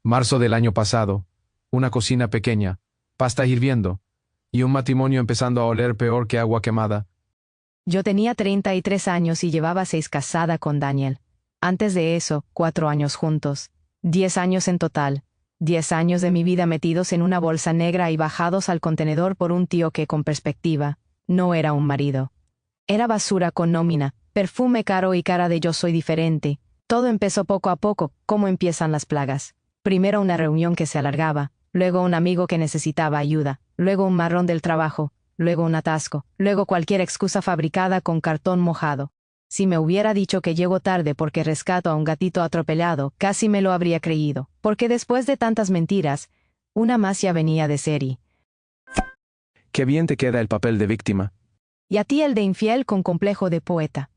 Marzo del año pasado. Una cocina pequeña, pasta hirviendo, y un matrimonio empezando a oler peor que agua quemada. Yo tenía 33 años y llevaba 6 casada con Daniel. Antes de eso, 4 años juntos. 10 años en total. 10 años de mi vida metidos en una bolsa negra y bajados al contenedor por un tío que, con perspectiva, no era un marido. Era basura con nómina, perfume caro y cara de yo soy diferente. Todo empezó poco a poco, como empiezan las plagas. Primero una reunión que se alargaba, luego un amigo que necesitaba ayuda, luego un marrón del trabajo, luego un atasco, luego cualquier excusa fabricada con cartón mojado. Si me hubiera dicho que llego tarde porque rescato a un gatito atropellado, casi me lo habría creído, porque después de tantas mentiras, una más ya venía de serie. Qué bien te queda el papel de víctima. Y a ti el de infiel con complejo de poeta.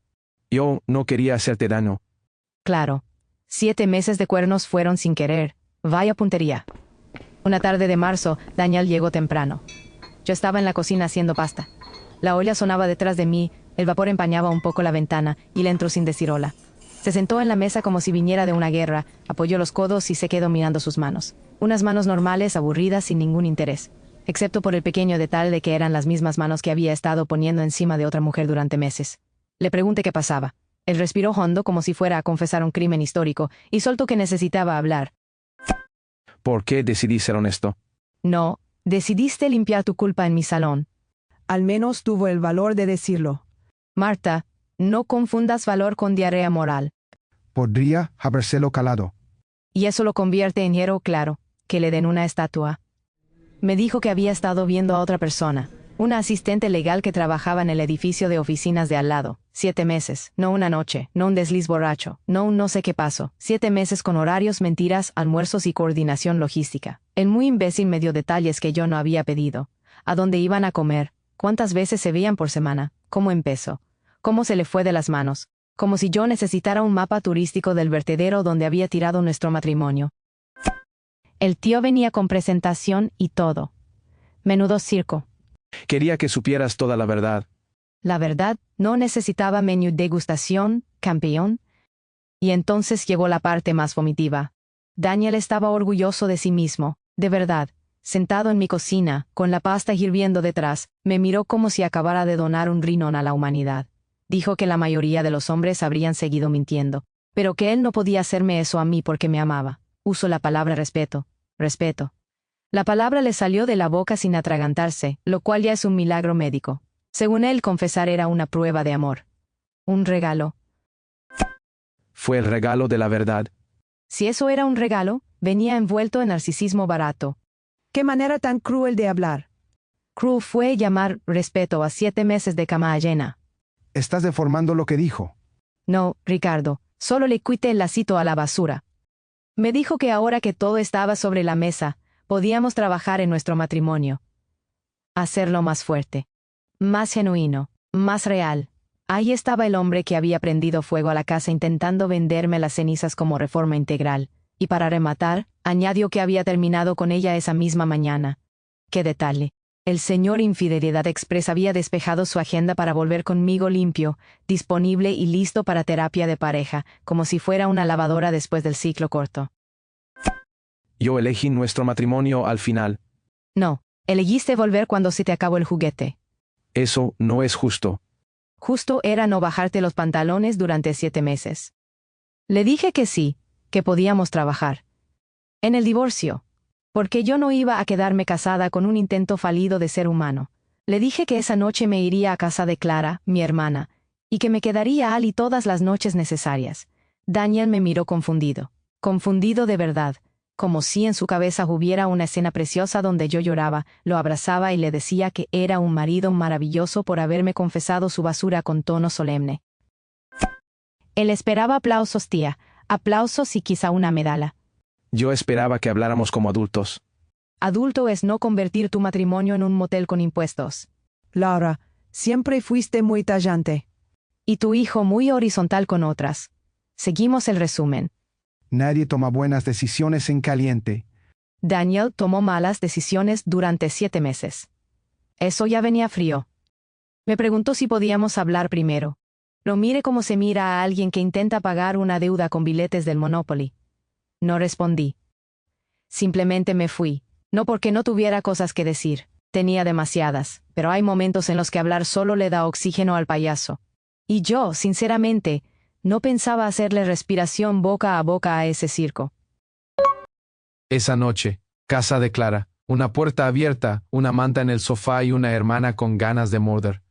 Yo no quería hacerte daño. Claro. 7 meses de cuernos fueron sin querer. Vaya puntería. Una tarde de marzo, Daniel llegó temprano. Yo estaba en la cocina haciendo pasta. La olla sonaba detrás de mí, el vapor empañaba un poco la ventana, y le entró sin decir hola. Se sentó en la mesa como si viniera de una guerra, apoyó los codos y se quedó mirando sus manos. Unas manos normales, aburridas, sin ningún interés. Excepto por el pequeño detalle de que eran las mismas manos que había estado poniendo encima de otra mujer durante meses. Le pregunté qué pasaba. Él respiró hondo como si fuera a confesar un crimen histórico, y soltó que necesitaba hablar. ¿Por qué decidí ser honesto? No, decidiste limpiar tu culpa en mi salón. Al menos tuvo el valor de decirlo. Marta, no confundas valor con diarrea moral. Podría habérselo calado. Y eso lo convierte en hierro claro, que le den una estatua. Me dijo que había estado viendo a otra persona, una asistente legal que trabajaba en el edificio de oficinas de al lado. 7 meses, no una noche, no un desliz borracho, no un no sé qué pasó. 7 meses con horarios, mentiras, almuerzos y coordinación logística. El muy imbécil me dio detalles que yo no había pedido. A dónde iban a comer, cuántas veces se veían por semana, cómo empezó, cómo se le fue de las manos, como si yo necesitara un mapa turístico del vertedero donde había tirado nuestro matrimonio. El tío venía con presentación y todo. Menudo circo. Quería que supieras toda la verdad. La verdad, no necesitaba menú degustación, campeón. Y entonces llegó la parte más vomitiva. Daniel estaba orgulloso de sí mismo, de verdad. Sentado en mi cocina, con la pasta hirviendo detrás, me miró como si acabara de donar un riñón a la humanidad. Dijo que la mayoría de los hombres habrían seguido mintiendo, pero que él no podía hacerme eso a mí porque me amaba. Uso la palabra respeto. Respeto. La palabra le salió de la boca sin atragantarse, lo cual ya es un milagro médico. Según él, confesar era una prueba de amor. Un regalo. Fue el regalo de la verdad. Si eso era un regalo, venía envuelto en narcisismo barato. ¡Qué manera tan cruel de hablar! Cruel fue llamar respeto a 7 meses de cama llena. Estás deformando lo que dijo. No, Ricardo, solo le quité el lacito a la basura. Me dijo que ahora que todo estaba sobre la mesa, podíamos trabajar en nuestro matrimonio. Hacerlo más fuerte. Más genuino, más real. Ahí estaba el hombre que había prendido fuego a la casa intentando venderme las cenizas como reforma integral. Y para rematar, añadió que había terminado con ella esa misma mañana. ¡Qué detalle! El señor Infidelidad Express había despejado su agenda para volver conmigo limpio, disponible y listo para terapia de pareja, como si fuera una lavadora después del ciclo corto. Yo elegí nuestro matrimonio al final. No, elegiste volver cuando se te acabó el juguete. Eso no es justo. Justo era no bajarte los pantalones durante 7 meses. Le dije que sí, que podíamos trabajar. En el divorcio. Porque yo no iba a quedarme casada con un intento fallido de ser humano. Le dije que esa noche me iría a casa de Clara, mi hermana, y que me quedaría Ali todas las noches necesarias. Daniel me miró confundido. Confundido de verdad. Como si en su cabeza hubiera una escena preciosa donde yo lloraba, lo abrazaba y le decía que era un marido maravilloso por haberme confesado su basura con tono solemne. Él esperaba aplausos, tía. Aplausos y quizá una medalla. Yo esperaba que habláramos como adultos. Adulto es no convertir tu matrimonio en un motel con impuestos. Laura, siempre fuiste muy tallante. Y tu hijo muy horizontal con otras. Seguimos el resumen. Nadie toma buenas decisiones en caliente. Daniel tomó malas decisiones durante 7 meses. Eso ya venía frío. Me preguntó si podíamos hablar primero. Lo mire como se mira a alguien que intenta pagar una deuda con billetes del Monopoly. No respondí. Simplemente me fui. No porque no tuviera cosas que decir. Tenía demasiadas, pero hay momentos en los que hablar solo le da oxígeno al payaso. Y yo, sinceramente, no pensaba hacerle respiración boca a ese circo. Esa noche, casa de Clara, una puerta abierta, una manta en el sofá y una hermana con ganas de morder.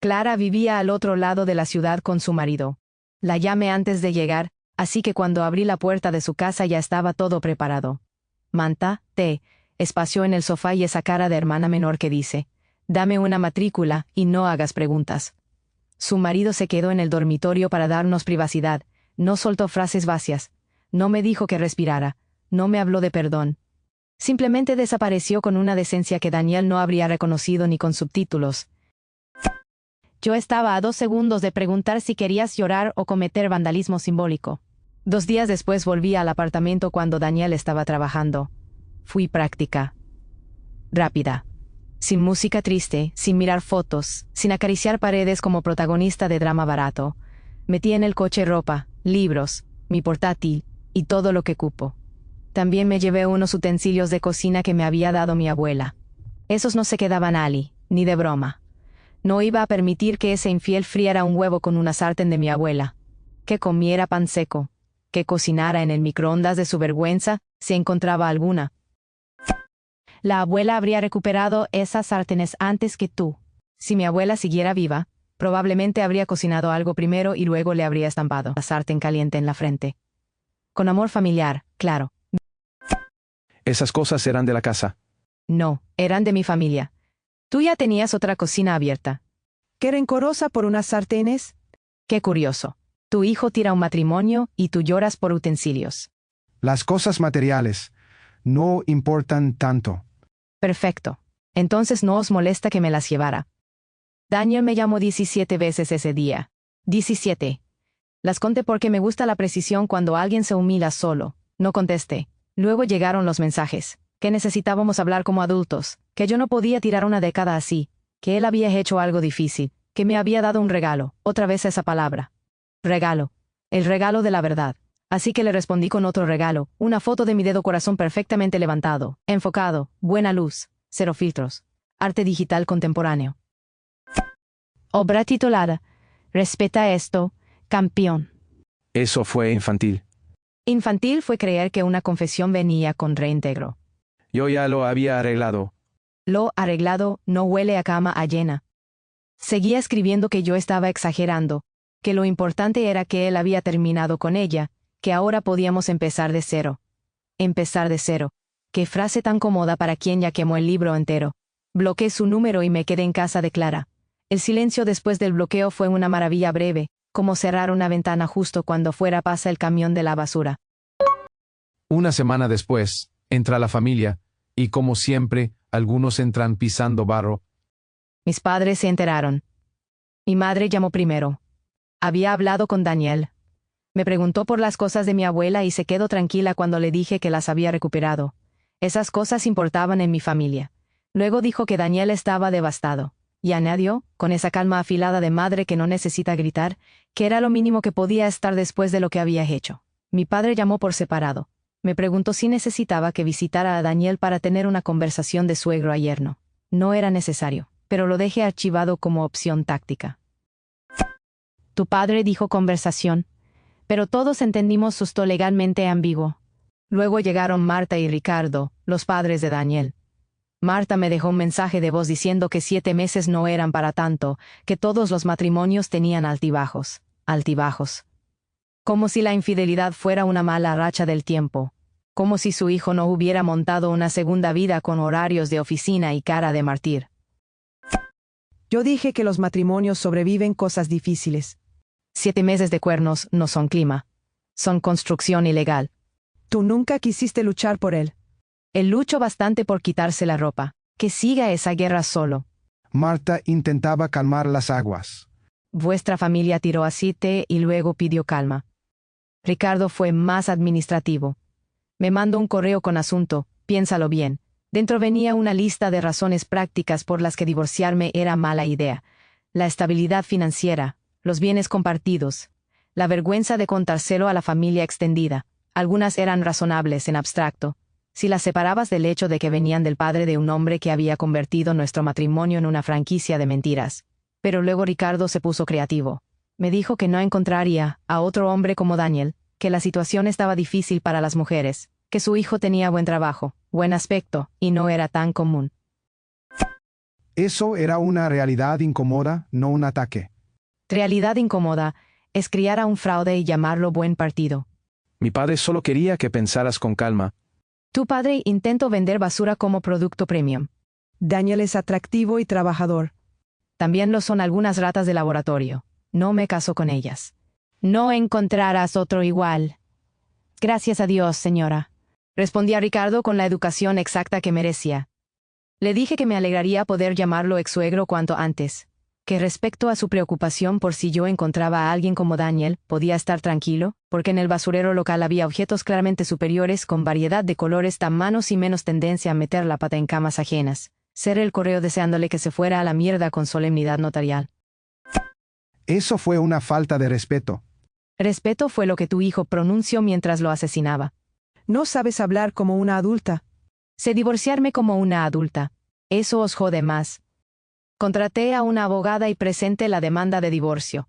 Clara vivía al otro lado de la ciudad con su marido. La llamé antes de llegar, así que cuando abrí la puerta de su casa ya estaba todo preparado. Manta, té, espacio en el sofá y esa cara de hermana menor que dice, dame una matrícula y no hagas preguntas. Su marido se quedó en el dormitorio para darnos privacidad, no soltó frases vacías, no me dijo que respirara, no me habló de perdón. Simplemente desapareció con una decencia que Daniel no habría reconocido ni con subtítulos. Yo estaba a 2 segundos de preguntar si querías llorar o cometer vandalismo simbólico. 2 días después volví al apartamento cuando Daniel estaba trabajando. Fui práctica. Rápida. Sin música triste, sin mirar fotos, sin acariciar paredes como protagonista de drama barato. Metí en el coche ropa, libros, mi portátil y todo lo que cupo. También me llevé unos utensilios de cocina que me había dado mi abuela. Esos no se quedaban ali, ni de broma. No iba a permitir que ese infiel friera un huevo con una sartén de mi abuela. Que comiera pan seco. Que cocinara en el microondas de su vergüenza, si encontraba alguna. La abuela habría recuperado esas sartenes antes que tú. Si mi abuela siguiera viva, probablemente habría cocinado algo primero y luego le habría estampado la sartén caliente en la frente. Con amor familiar, claro. Esas cosas eran de la casa. No, eran de mi familia. Tú ya tenías otra cocina abierta. ¿Qué rencorosa por unas sartenes? Qué curioso. Tu hijo tira un matrimonio y tú lloras por utensilios. Las cosas materiales no importan tanto. Perfecto. Entonces no os molesta que me las llevara. Daniel me llamó 17 veces ese día. 17. Las conté porque me gusta la precisión cuando alguien se humilla solo. No contesté. Luego llegaron los mensajes. Que necesitábamos hablar como adultos. Que yo no podía tirar una década así. Que él había hecho algo difícil. Que me había dado un regalo. Otra vez esa palabra. Regalo. El regalo de la verdad. Así que le respondí con otro regalo. Una foto de mi dedo corazón perfectamente levantado. Enfocado. Buena luz. Cero filtros. Arte digital contemporáneo. Obra titulada Respeta esto, campeón. Eso fue infantil. Infantil fue creer que una confesión venía con reintegro. Yo ya lo había arreglado. Lo arreglado no huele a cama ajena. Seguía escribiendo que yo estaba exagerando, que lo importante era que él había terminado con ella, que ahora podíamos empezar de cero. Empezar de cero. Qué frase tan cómoda para quien ya quemó el libro entero. Bloqueé su número y me quedé en casa de Clara. El silencio después del bloqueo fue una maravilla breve, como cerrar una ventana justo cuando fuera pasa el camión de la basura. Una semana después, entra la familia, y como siempre, algunos entran pisando barro. Mis padres se enteraron. Mi madre llamó primero. Había hablado con Daniel. Me preguntó por las cosas de mi abuela y se quedó tranquila cuando le dije que las había recuperado. Esas cosas importaban en mi familia. Luego dijo que Daniel estaba devastado. Y añadió, con esa calma afilada de madre que no necesita gritar, que era lo mínimo que podía estar después de lo que había hecho. Mi padre llamó por separado. Me preguntó si necesitaba que visitara a Daniel para tener una conversación de suegro a yerno. No era necesario, pero lo dejé archivado como opción táctica. Tu padre dijo conversación, pero todos entendimos susto legalmente ambiguo. Luego llegaron Marta y Ricardo, los padres de Daniel. Marta me dejó un mensaje de voz diciendo que 7 meses no eran para tanto, que todos los matrimonios tenían altibajos. Altibajos. Como si la infidelidad fuera una mala racha del tiempo. Como si su hijo no hubiera montado una segunda vida con horarios de oficina y cara de mártir. Yo dije que los matrimonios sobreviven cosas difíciles. 7 meses de cuernos no son clima. Son construcción ilegal. Tú nunca quisiste luchar por él. Él luchó bastante por quitarse la ropa. Que siga esa guerra solo. Marta intentaba calmar las aguas. Vuestra familia tiró aceite y luego pidió calma. Ricardo fue más administrativo. Me mandó un correo con asunto, piénsalo bien. Dentro venía una lista de razones prácticas por las que divorciarme era mala idea. La estabilidad financiera, los bienes compartidos, la vergüenza de contárselo a la familia extendida. Algunas eran razonables en abstracto. Si las separabas del hecho de que venían del padre de un hombre que había convertido nuestro matrimonio en una franquicia de mentiras. Pero luego Ricardo se puso creativo. Me dijo que no encontraría a otro hombre como Daniel, que la situación estaba difícil para las mujeres, que su hijo tenía buen trabajo, buen aspecto, y no era tan común. Eso era una realidad incómoda, no un ataque. Realidad incómoda es criar a un fraude y llamarlo buen partido. Mi padre solo quería que pensaras con calma. Tu padre intentó vender basura como producto premium. Daniel es atractivo y trabajador. También lo son algunas ratas de laboratorio. No me caso con ellas. No encontrarás otro igual. Gracias a Dios, señora. Respondí a Ricardo con la educación exacta que merecía. Le dije que me alegraría poder llamarlo ex-suegro cuanto antes. Que respecto a su preocupación por si yo encontraba a alguien como Daniel, podía estar tranquilo, porque en el basurero local había objetos claramente superiores con variedad de colores, tamaños y menos tendencia a meter la pata en camas ajenas. Cerré el correo deseándole que se fuera a la mierda con solemnidad notarial. Eso fue una falta de respeto. Respeto fue lo que tu hijo pronunció mientras lo asesinaba. No sabes hablar como una adulta. Sé divorciarme como una adulta. Eso os jode más. Contraté a una abogada y presenté la demanda de divorcio.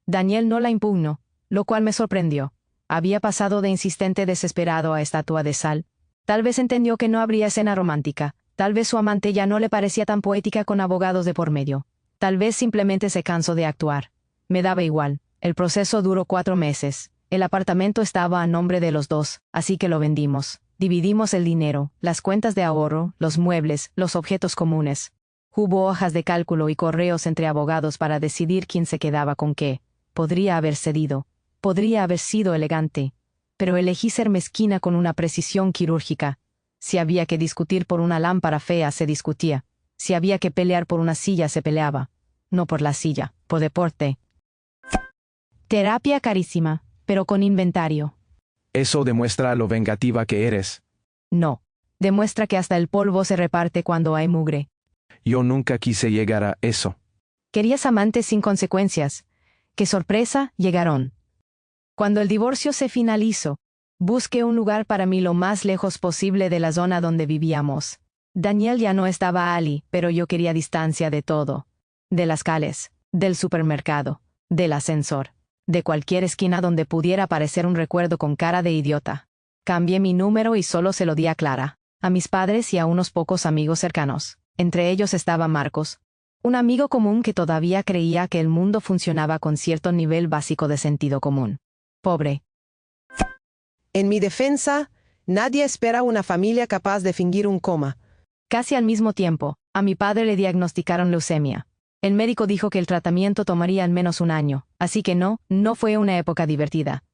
Daniel no la impugnó, lo cual me sorprendió. Había pasado de insistente desesperado a estatua de sal. Tal vez entendió que no habría escena romántica. Tal vez su amante ya no le parecía tan poética con abogados de por medio. Tal vez simplemente se cansó de actuar. Me daba igual. El proceso duró 4 meses. El apartamento estaba a nombre de los dos, así que lo vendimos. Dividimos el dinero, las cuentas de ahorro, los muebles, los objetos comunes. Hubo hojas de cálculo y correos entre abogados para decidir quién se quedaba con qué. Podría haber cedido. Podría haber sido elegante. Pero elegí ser mezquina con una precisión quirúrgica. Si había que discutir por una lámpara fea, se discutía. Si había que pelear por una silla, se peleaba. No por la silla, por deporte. Terapia carísima, pero con inventario. Eso demuestra lo vengativa que eres. No. Demuestra que hasta el polvo se reparte cuando hay mugre. Yo nunca quise llegar a eso. Querías amantes sin consecuencias. ¡Qué sorpresa! Llegaron. Cuando el divorcio se finalizó, busqué un lugar para mí lo más lejos posible de la zona donde vivíamos. Daniel ya no estaba Ali, pero yo quería distancia de todo. De las calles, del supermercado, del ascensor, de cualquier esquina donde pudiera aparecer un recuerdo con cara de idiota. Cambié mi número y solo se lo di a Clara, a mis padres y a unos pocos amigos cercanos. Entre ellos estaba Marcos, un amigo común que todavía creía que el mundo funcionaba con cierto nivel básico de sentido común. Pobre. En mi defensa, nadie espera una familia capaz de fingir un coma. Casi al mismo tiempo, a mi padre le diagnosticaron leucemia. El médico dijo que el tratamiento tomaría al menos 1 año, así que no fue una época divertida.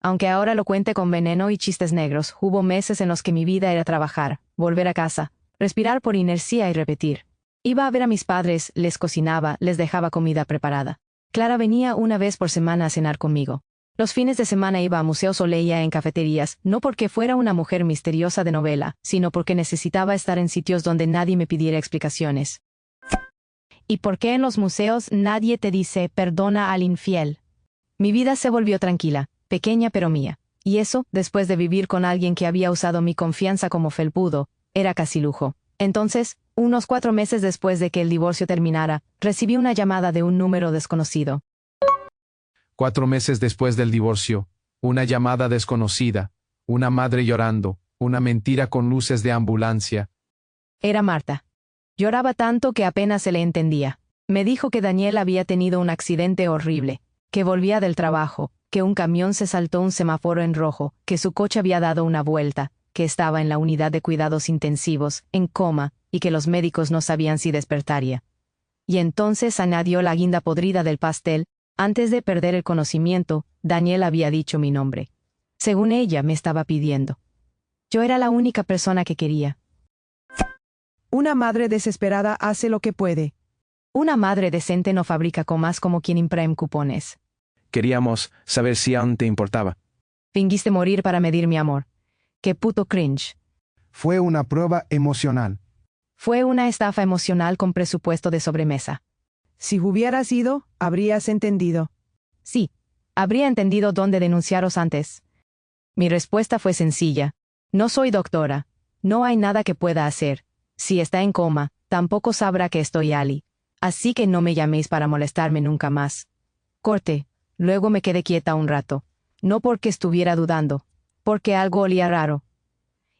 Aunque ahora lo cuente con veneno y chistes negros, hubo meses en los que mi vida era trabajar, volver a casa, respirar por inercia y repetir. Iba a ver a mis padres, les cocinaba, les dejaba comida preparada. Clara venía una vez por semana a cenar conmigo. Los fines de semana iba a museos o leía en cafeterías, no porque fuera una mujer misteriosa de novela, sino porque necesitaba estar en sitios donde nadie me pidiera explicaciones. ¿Y por qué en los museos nadie te dice perdona al infiel? Mi vida se volvió tranquila, pequeña pero mía. Y eso, después de vivir con alguien que había usado mi confianza como felpudo, era casi lujo. Entonces, unos 4 meses después de que el divorcio terminara, recibí una llamada de un número desconocido. 4 meses después del divorcio, una llamada desconocida, una madre llorando, una mentira con luces de ambulancia. Era Marta. Lloraba tanto que apenas se le entendía. Me dijo que Daniel había tenido un accidente horrible, que volvía del trabajo, que un camión se saltó un semáforo en rojo, que su coche había dado una vuelta, que estaba en la unidad de cuidados intensivos, en coma, y que los médicos no sabían si despertaría. Y entonces añadió la guinda podrida del pastel. Antes de perder el conocimiento, Daniel había dicho mi nombre. Según ella, me estaba pidiendo. Yo era la única persona que quería. Una madre desesperada hace lo que puede. Una madre decente no fabrica comas como quien imprime cupones. Queríamos saber si aún te importaba. Fingiste morir para medir mi amor. ¡Qué puto cringe! Fue una prueba emocional. Fue una estafa emocional con presupuesto de sobremesa. Si hubieras ido, habrías entendido. Sí, habría entendido dónde denunciaros antes. Mi respuesta fue sencilla. No soy doctora, No hay nada que pueda hacer. Si está en coma, tampoco sabrá que estoy allí. Así que no me llaméis para molestarme nunca más. Corte. Luego me quedé quieta un rato. No porque estuviera dudando, porque algo olía raro.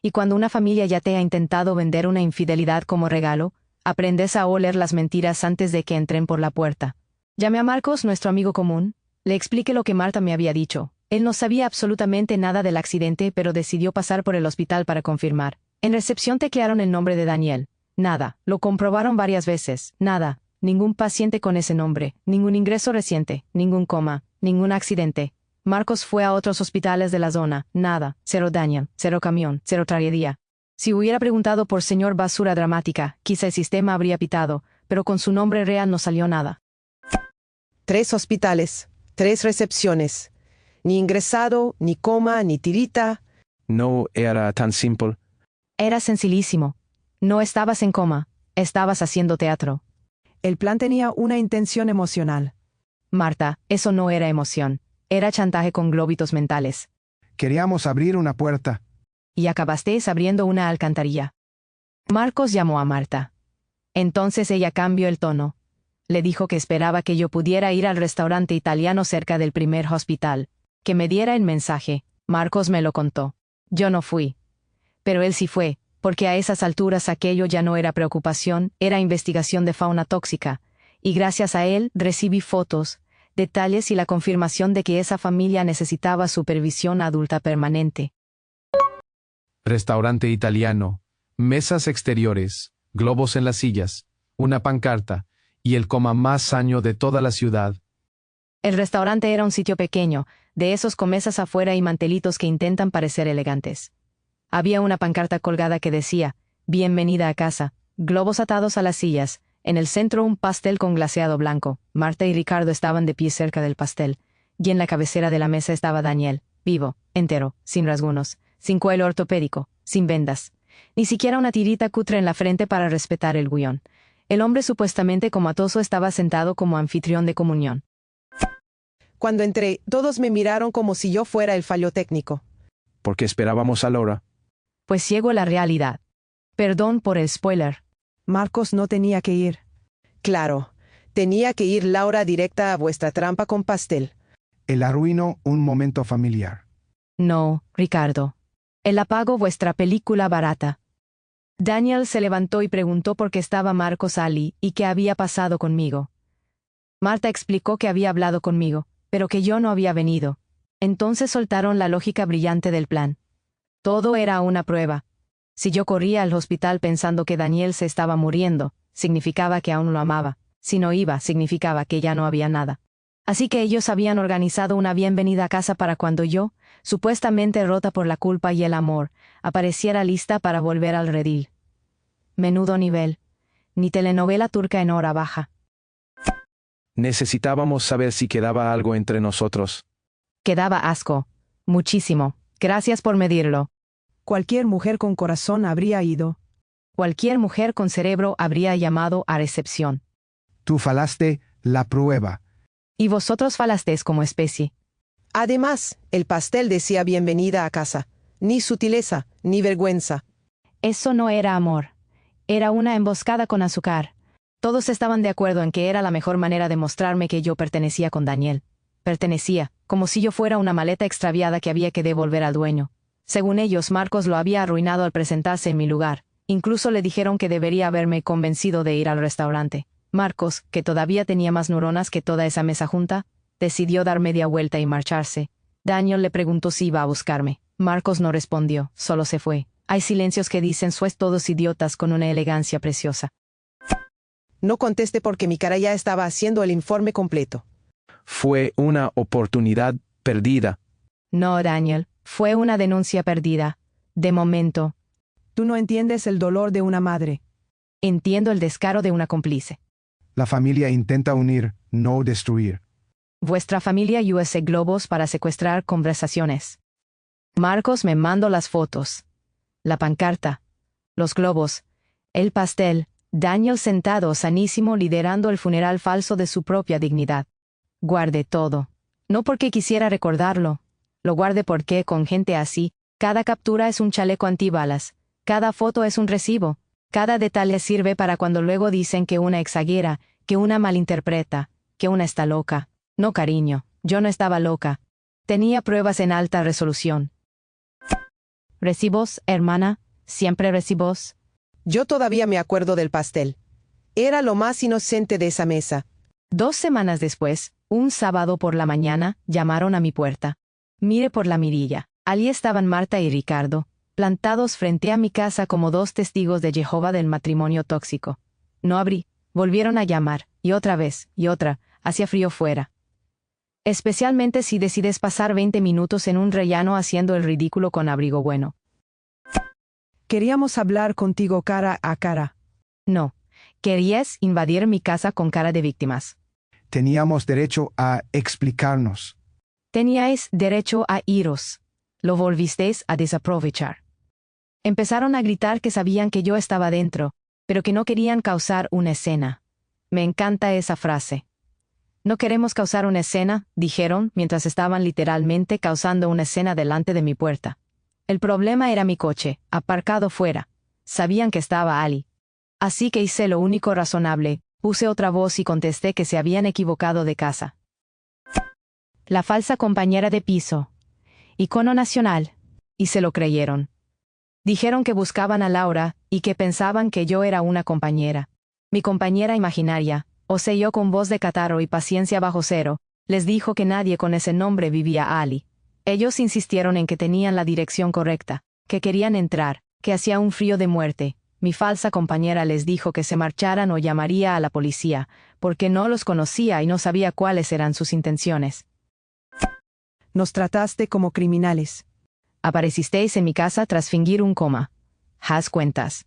Y cuando una familia ya te ha intentado vender una infidelidad como regalo, aprendes a oler las mentiras antes de que entren por la puerta. Llamé a Marcos, nuestro amigo común. Le expliqué lo que Marta me había dicho. Él no sabía absolutamente nada del accidente, pero decidió pasar por el hospital para confirmar. En recepción teclearon el nombre de Daniel. Nada. Lo comprobaron varias veces. Nada. Ningún paciente con ese nombre. Ningún ingreso reciente. Ningún coma. Ningún accidente. Marcos fue a otros hospitales de la zona. Nada. Cero Daniel. Cero camión. Cero tragedia. Si hubiera preguntado por señor Basura Dramática, quizá el sistema habría pitado, pero con su nombre real no salió nada. 3 hospitales, 3 recepciones. Ni ingresado, ni coma, ni tirita. No era tan simple. Era sencillísimo. No estabas en coma. Estabas haciendo teatro. El plan tenía una intención emocional. Marta, eso no era emoción. Era chantaje con glóbitos mentales. Queríamos abrir una puerta. Y acabasteis abriendo una alcantarilla. Marcos llamó a Marta. Entonces ella cambió el tono. Le dijo que esperaba que yo pudiera ir al restaurante italiano cerca del primer hospital, que me diera el mensaje. Marcos me lo contó. Yo no fui. Pero él sí fue, porque a esas alturas aquello ya no era preocupación, era investigación de fauna tóxica, y gracias a él recibí fotos, detalles y la confirmación de que esa familia necesitaba supervisión adulta permanente. Restaurante italiano, mesas exteriores, globos en las sillas, una pancarta, y el coma más saño de toda la ciudad. El restaurante era un sitio pequeño, de esos con mesas afuera y mantelitos que intentan parecer elegantes. Había una pancarta colgada que decía, «Bienvenida a casa», globos atados a las sillas, en el centro un pastel con glaseado blanco. Marta y Ricardo estaban de pie cerca del pastel, y en la cabecera de la mesa estaba Daniel, vivo, entero, sin rasguños, sin cuello ortopédico, sin vendas. Ni siquiera una tirita cutre en la frente para respetar el guión. El hombre supuestamente comatoso estaba sentado como anfitrión de comunión. Cuando entré, todos me miraron como si yo fuera el fallo técnico. Porque esperábamos a Laura. Pues llegó la realidad. Perdón por el spoiler. Marcos no tenía que ir. Claro, tenía que ir Laura directa a vuestra trampa con pastel. Él arruinó un momento familiar. No, Ricardo. Él apagó vuestra película barata. Daniel se levantó y preguntó por qué estaba Marcos allí y qué había pasado conmigo. Marta explicó que había hablado conmigo, pero que yo no había venido. Entonces soltaron la lógica brillante del plan. Todo era una prueba. Si yo corría al hospital pensando que Daniel se estaba muriendo, significaba que aún lo amaba. Si no iba, significaba que ya no había nada. Así que ellos habían organizado una bienvenida a casa para cuando yo, supuestamente rota por la culpa y el amor, apareciera lista para volver al redil. Menudo nivel. Ni telenovela turca en hora baja. Necesitábamos saber si quedaba algo entre nosotros. Quedaba asco. Muchísimo. Gracias por medirlo. Cualquier mujer con corazón habría ido. Cualquier mujer con cerebro habría llamado a recepción. Tú falaste la prueba. Y vosotros falasteis como especie. Además, el pastel decía bienvenida a casa. Ni sutileza, ni vergüenza. Eso no era amor. Era una emboscada con azúcar. Todos estaban de acuerdo en que era la mejor manera de mostrarme que yo pertenecía con Daniel. Pertenecía, como si yo fuera una maleta extraviada que había que devolver al dueño. Según ellos, Marcos lo había arruinado al presentarse en mi lugar. Incluso le dijeron que debería haberme convencido de ir al restaurante. Marcos, que todavía tenía más neuronas que toda esa mesa junta, decidió dar media vuelta y marcharse. Daniel le preguntó si iba a buscarme. Marcos no respondió, solo se fue. Hay silencios que dicen sois todos idiotas con una elegancia preciosa. No conteste porque mi cara ya estaba haciendo el informe completo. Fue una oportunidad perdida. No, Daniel, fue una denuncia perdida. De momento. Tú no entiendes el dolor de una madre. Entiendo el descaro de una cómplice. La familia intenta unir, no destruir. Vuestra familia USA globos para secuestrar conversaciones. Marcos me mandó las fotos. La pancarta. Los globos. El pastel. Daniel sentado sanísimo liderando el funeral falso de su propia dignidad. Guardé todo. No porque quisiera recordarlo. Lo guardé porque, con gente así, cada captura es un chaleco antibalas. Cada foto es un recibo. Cada detalle sirve para cuando luego dicen que una exagera, que una malinterpreta, que una está loca. No, cariño, yo no estaba loca. Tenía pruebas en alta resolución. ¿Recibos, hermana? ¿Siempre recibos? Yo todavía me acuerdo del pastel. Era lo más inocente de esa mesa. 2 semanas después, un sábado por la mañana, llamaron a mi puerta. Miré por la mirilla. Allí estaban Marta y Ricardo, plantados frente a mi casa como 2 testigos de Jehová del matrimonio tóxico. No abrí. Volvieron a llamar, y otra vez, y otra. Hacía frío fuera. Especialmente si decides pasar 20 minutos en un rellano haciendo el ridículo con abrigo bueno. Queríamos hablar contigo cara a cara. No. Querías invadir mi casa con cara de víctimas. Teníamos derecho a explicarnos. Teníais derecho a iros. Lo volvisteis a desaprovechar. Empezaron a gritar que sabían que yo estaba dentro, pero que no querían causar una escena. Me encanta esa frase. No queremos causar una escena, dijeron, mientras estaban literalmente causando una escena delante de mi puerta. El problema era mi coche, aparcado fuera. Sabían que estaba Ali. Así que hice lo único razonable, puse otra voz y contesté que se habían equivocado de casa. La falsa compañera de piso. Icono nacional. Y se lo creyeron. Dijeron que buscaban a Laura, y que pensaban que yo era una compañera. Mi compañera imaginaria, osé yo con voz de catarro y paciencia bajo cero, les dijo que nadie con ese nombre vivía a Ali. Ellos insistieron en que tenían la dirección correcta, que querían entrar, que hacía un frío de muerte. Mi falsa compañera les dijo que se marcharan o llamaría a la policía, porque no los conocía y no sabía cuáles eran sus intenciones. Nos trataste como criminales. Aparecisteis en mi casa tras fingir un coma. Haz cuentas.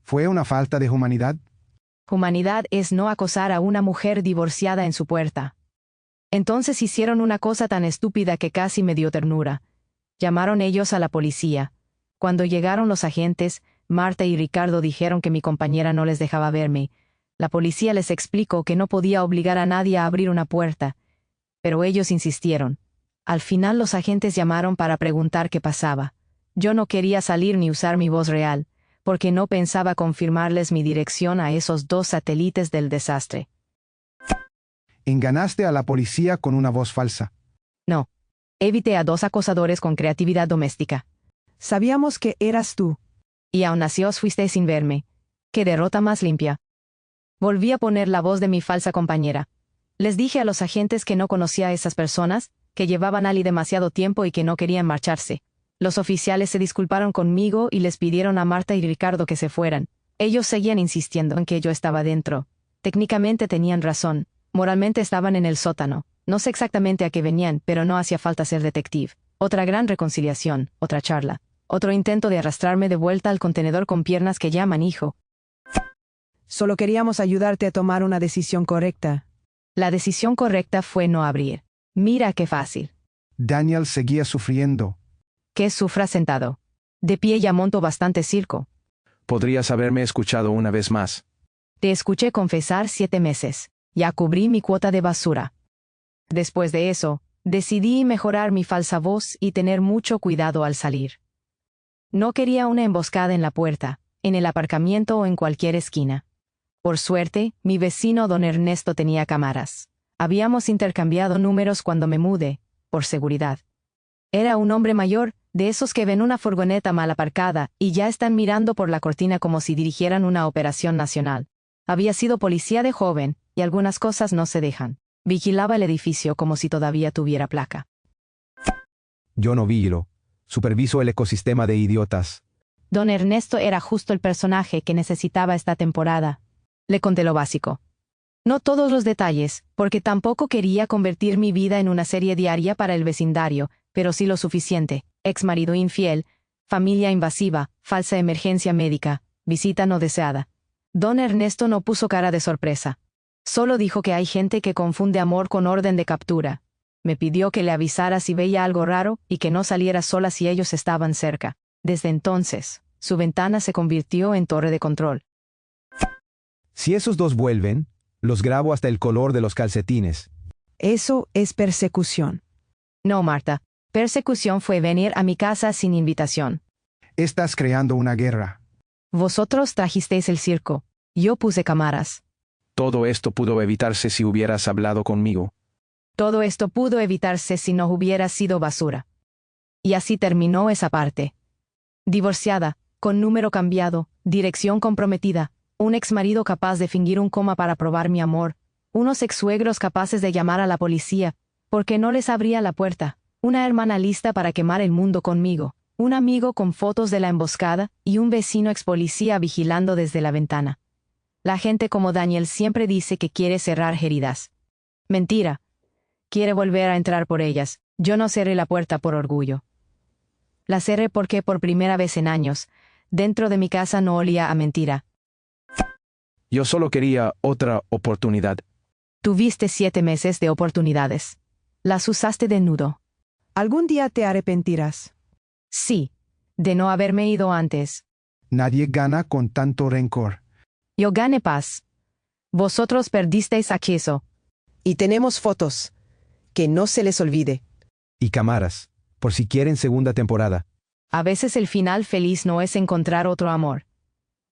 ¿Fue una falta de humanidad? Humanidad es no acosar a una mujer divorciada en su puerta. Entonces hicieron una cosa tan estúpida que casi me dio ternura. Llamaron ellos a la policía. Cuando llegaron los agentes, Marta y Ricardo dijeron que mi compañera no les dejaba verme. La policía les explicó que no podía obligar a nadie a abrir una puerta. Pero ellos insistieron. Al final los agentes llamaron para preguntar qué pasaba. Yo no quería salir ni usar mi voz real, porque no pensaba confirmarles mi dirección a esos 2 satélites del desastre. Enganaste a la policía con una voz falsa. No. Evité a 2 acosadores con creatividad doméstica. Sabíamos que eras tú. Y aún así os fuisteis sin verme. ¡Qué derrota más limpia! Volví a poner la voz de mi falsa compañera. Les dije a los agentes que no conocía a esas personas, que llevaban allí demasiado tiempo y que no querían marcharse. Los oficiales se disculparon conmigo y les pidieron a Marta y Ricardo que se fueran. Ellos seguían insistiendo en que yo estaba dentro. Técnicamente tenían razón. Moralmente estaban en el sótano. No sé exactamente a qué venían, pero no hacía falta ser detective. Otra gran reconciliación, otra charla. Otro intento de arrastrarme de vuelta al contenedor con piernas que llaman hijo. Solo queríamos ayudarte a tomar una decisión correcta. La decisión correcta fue no abrir. Mira qué fácil. Daniel seguía sufriendo. Que sufra sentado. De pie ya monto bastante circo. Podrías haberme escuchado una vez más. Te escuché confesar 7 meses. Ya cubrí mi cuota de basura. Después de eso, decidí mejorar mi falsa voz y tener mucho cuidado al salir. No quería una emboscada en la puerta, en el aparcamiento o en cualquier esquina. Por suerte, mi vecino don Ernesto tenía cámaras. Habíamos intercambiado números cuando me mudé, por seguridad. Era un hombre mayor, de esos que ven una furgoneta mal aparcada y ya están mirando por la cortina como si dirigieran una operación nacional. Había sido policía de joven, y algunas cosas no se dejan. Vigilaba el edificio como si todavía tuviera placa. Yo no vigilo. Superviso el ecosistema de idiotas. Don Ernesto era justo el personaje que necesitaba esta temporada. Le conté lo básico. No todos los detalles, porque tampoco quería convertir mi vida en una serie diaria para el vecindario, pero sí lo suficiente. Exmarido infiel, familia invasiva, falsa emergencia médica, visita no deseada. Don Ernesto no puso cara de sorpresa. Solo dijo que hay gente que confunde amor con orden de captura. Me pidió que le avisara si veía algo raro y que no saliera sola si ellos estaban cerca. Desde entonces, su ventana se convirtió en torre de control. Si esos 2 vuelven, los grabo hasta el color de los calcetines. Eso es persecución. No, Marta. Persecución fue venir a mi casa sin invitación. Estás creando una guerra. Vosotros trajisteis el circo. Yo puse cámaras. Todo esto pudo evitarse si hubieras hablado conmigo. Todo esto pudo evitarse si no hubiera sido basura. Y así terminó esa parte. Divorciada, con número cambiado, dirección comprometida, un exmarido capaz de fingir un coma para probar mi amor, unos exsuegros capaces de llamar a la policía, porque no les abría la puerta, una hermana lista para quemar el mundo conmigo, un amigo con fotos de la emboscada y un vecino ex policía vigilando desde la ventana. La gente como Daniel siempre dice que quiere cerrar heridas. Mentira. Quiere volver a entrar por ellas. Yo no cerré la puerta por orgullo. La cerré porque por primera vez en años, dentro de mi casa no olía a mentira. Yo solo quería otra oportunidad. Tuviste 7 meses de oportunidades. Las usaste de nudo. Algún día te arrepentirás. Sí, de no haberme ido antes. Nadie gana con tanto rencor. Yo gané paz. Vosotros perdisteis acceso. Y tenemos fotos. Que no se les olvide. Y cámaras, por si quieren segunda temporada. A veces el final feliz no es encontrar otro amor.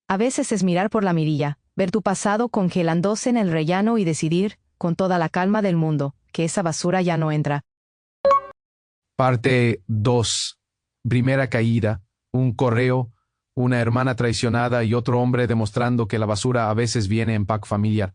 A veces es mirar por la mirilla, ver tu pasado congelándose en el rellano y decidir, con toda la calma del mundo, que esa basura ya no entra. Parte 2. Primera caída, un correo, una hermana traicionada y otro hombre demostrando que la basura a veces viene en pack familiar.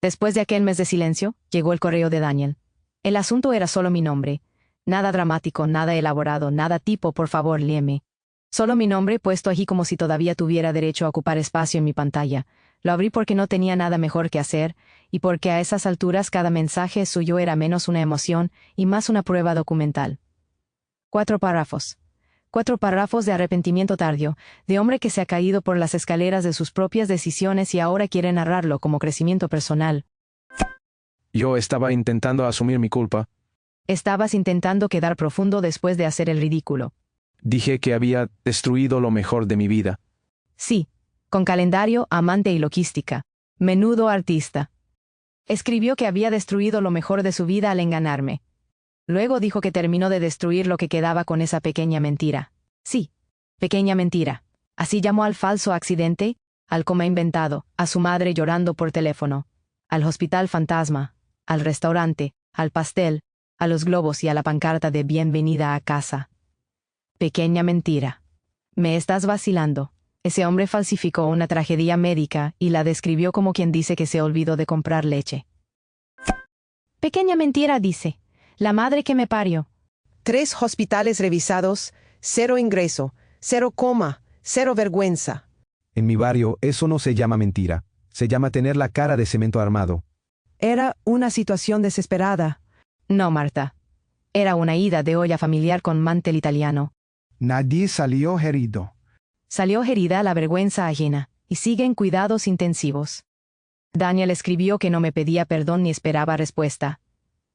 Después de aquel mes de silencio, llegó el correo de Daniel. El asunto era solo mi nombre. Nada dramático, nada elaborado, nada tipo, por favor, léeme. Solo mi nombre puesto allí como si todavía tuviera derecho a ocupar espacio en mi pantalla. Lo abrí porque no tenía nada mejor que hacer, y porque a esas alturas cada mensaje suyo era menos una emoción y más una prueba documental. 4 párrafos. 4 párrafos de arrepentimiento tardío, de hombre que se ha caído por las escaleras de sus propias decisiones y ahora quiere narrarlo como crecimiento personal. Yo estaba intentando asumir mi culpa. Estabas intentando quedar profundo después de hacer el ridículo. Dije que había destruido lo mejor de mi vida. Sí, con calendario, amante y loquística. Menudo artista. Escribió que había destruido lo mejor de su vida al engañarme. Luego dijo que terminó de destruir lo que quedaba con esa pequeña mentira. Sí, pequeña mentira. Así llamó al falso accidente, al coma inventado, a su madre llorando por teléfono, al hospital fantasma, al restaurante, al pastel, a los globos y a la pancarta de bienvenida a casa. Pequeña mentira. Me estás vacilando. Ese hombre falsificó una tragedia médica y la describió como quien dice que se olvidó de comprar leche. Pequeña mentira, dice. La madre que me parió. 3 hospitales revisados, 0 ingreso, 0 coma, 0 vergüenza. En mi barrio eso no se llama mentira. Se llama tener la cara de cemento armado. Era una situación desesperada. No, Marta. Era una ida de olla familiar con mantel italiano. Nadie salió herido. Salió herida la vergüenza ajena, y sigue en cuidados intensivos. Daniel escribió que no me pedía perdón ni esperaba respuesta.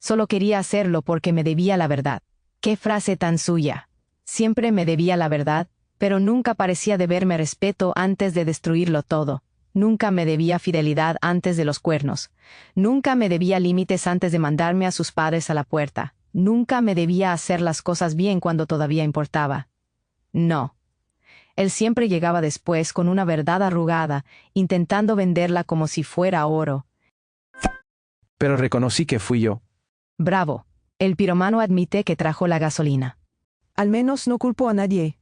Solo quería hacerlo porque me debía la verdad. ¡Qué frase tan suya! Siempre me debía la verdad, pero nunca parecía deberme respeto antes de destruirlo todo. Nunca me debía fidelidad antes de los cuernos. Nunca me debía límites antes de mandarme a sus padres a la puerta. Nunca me debía hacer las cosas bien cuando todavía importaba. No. Él siempre llegaba después con una verdad arrugada, intentando venderla como si fuera oro. Pero reconocí que fui yo. Bravo. El piromano admite que trajo la gasolina. Al menos no culpó a nadie.